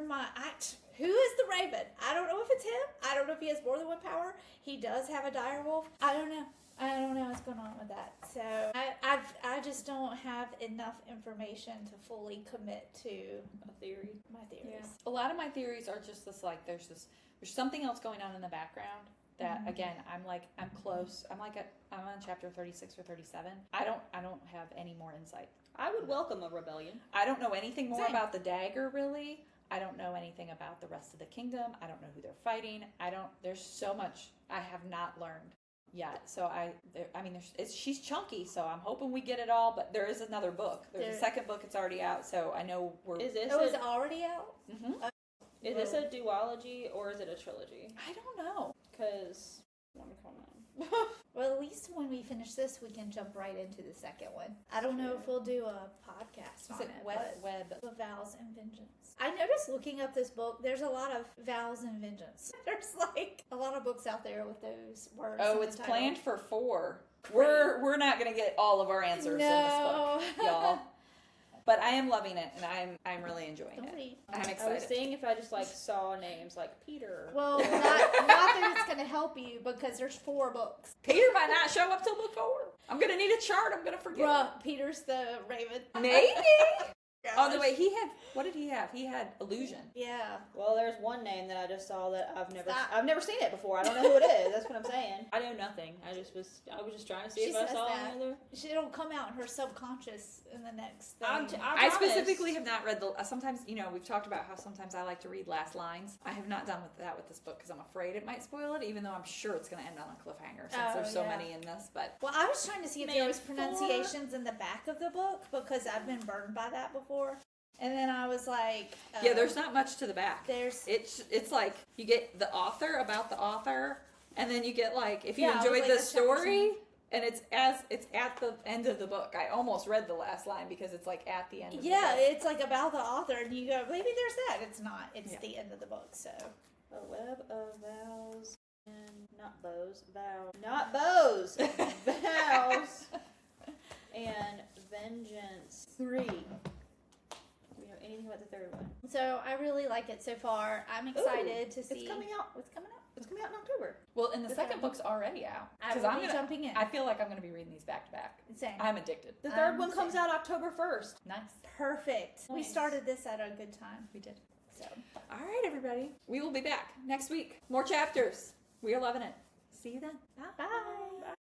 who is the Raven? I don't know if it's him. I don't know if he has more than one power. He does have a dire wolf. I don't know what's going on with that. So I just don't have enough information to fully commit to A theory. my theories. Yeah. A lot of my theories are just this, like, there's something else going on in the background that, again, I'm close. I'm on chapter 36 or 37. I don't have any more insight. I would welcome a rebellion. I don't know anything more Same. about the dagger, really. I don't know anything about the rest of the kingdom. I don't know who they're fighting. There's so much I have not learned yet. So she's chunky, so I'm hoping we get it all, but there is another book. There's a second book. It's already out, so I know we're... Is this Is it already out? Mhm. Is this a duology or is it a trilogy? I don't know. Because let me calm down. Well, at least when we finish this, we can jump right into the second one. I don't know if we'll do a podcast on Is it Web? of Vows and Vengeance. I noticed looking up this book, there's a lot of vows and vengeance. There's like a lot of books out there with those words. Oh, in the it's title. planned for 4. We're not going to get all of our answers in this book, y'all. But I am loving it, and I'm really enjoying Don't it. read. I'm I was excited. seeing if I just saw names like Peter. Well, not that it's going to help you because there's 4 books. Peter might not show up till book 4. I'm going to need a chart. I'm going to forget. Bruh, Peter's the Raven. Maybe. Oh, the way what did he have? He had illusion. Yeah. Well, there's one name that I just saw that Stop. I've never seen it before. I don't know who it is. That's what I'm saying. I know nothing. I was just trying to see She if I says saw that. another. It'll come out in her subconscious in the next thing. I specifically have not read sometimes, we've talked about how sometimes I like to read last lines. I have not done that with this book because I'm afraid it might spoil it, even though I'm sure it's going to end on a cliffhanger since there's so many in this. But Well, I was trying to see if there was pronunciations in the back of the book because I've been burned by that before. And then I was like, Yeah, there's not much to the back. there's It's like you get the author about the author, and then you get like if you Yeah, it was enjoyed like the a chapter story, and it's at the end of the book. I almost read the last line because it's like at the end of the book. it's like about the author, and you go, maybe there's that. It's not. It's Yeah. the end of the book. So A Web of Vows and not bows, vows, not bows, vows, and Vengeance 3. Do we know anything about the third one? so I really like it so far. I'm excited to see It's coming out. what's coming up. It's coming out in October. Well, and the The second third book's already out. I 'Cause will I'm be gonna- jumping in. I feel like I'm going to be reading these back to back. Same. I'm addicted. The third I'm one comes same. out October 1st. Nice. Perfect. We Nice. started this at a good time. We did. So All right, everybody. We will be back next week. More chapters. We are loving it. See you then. Bye. bye.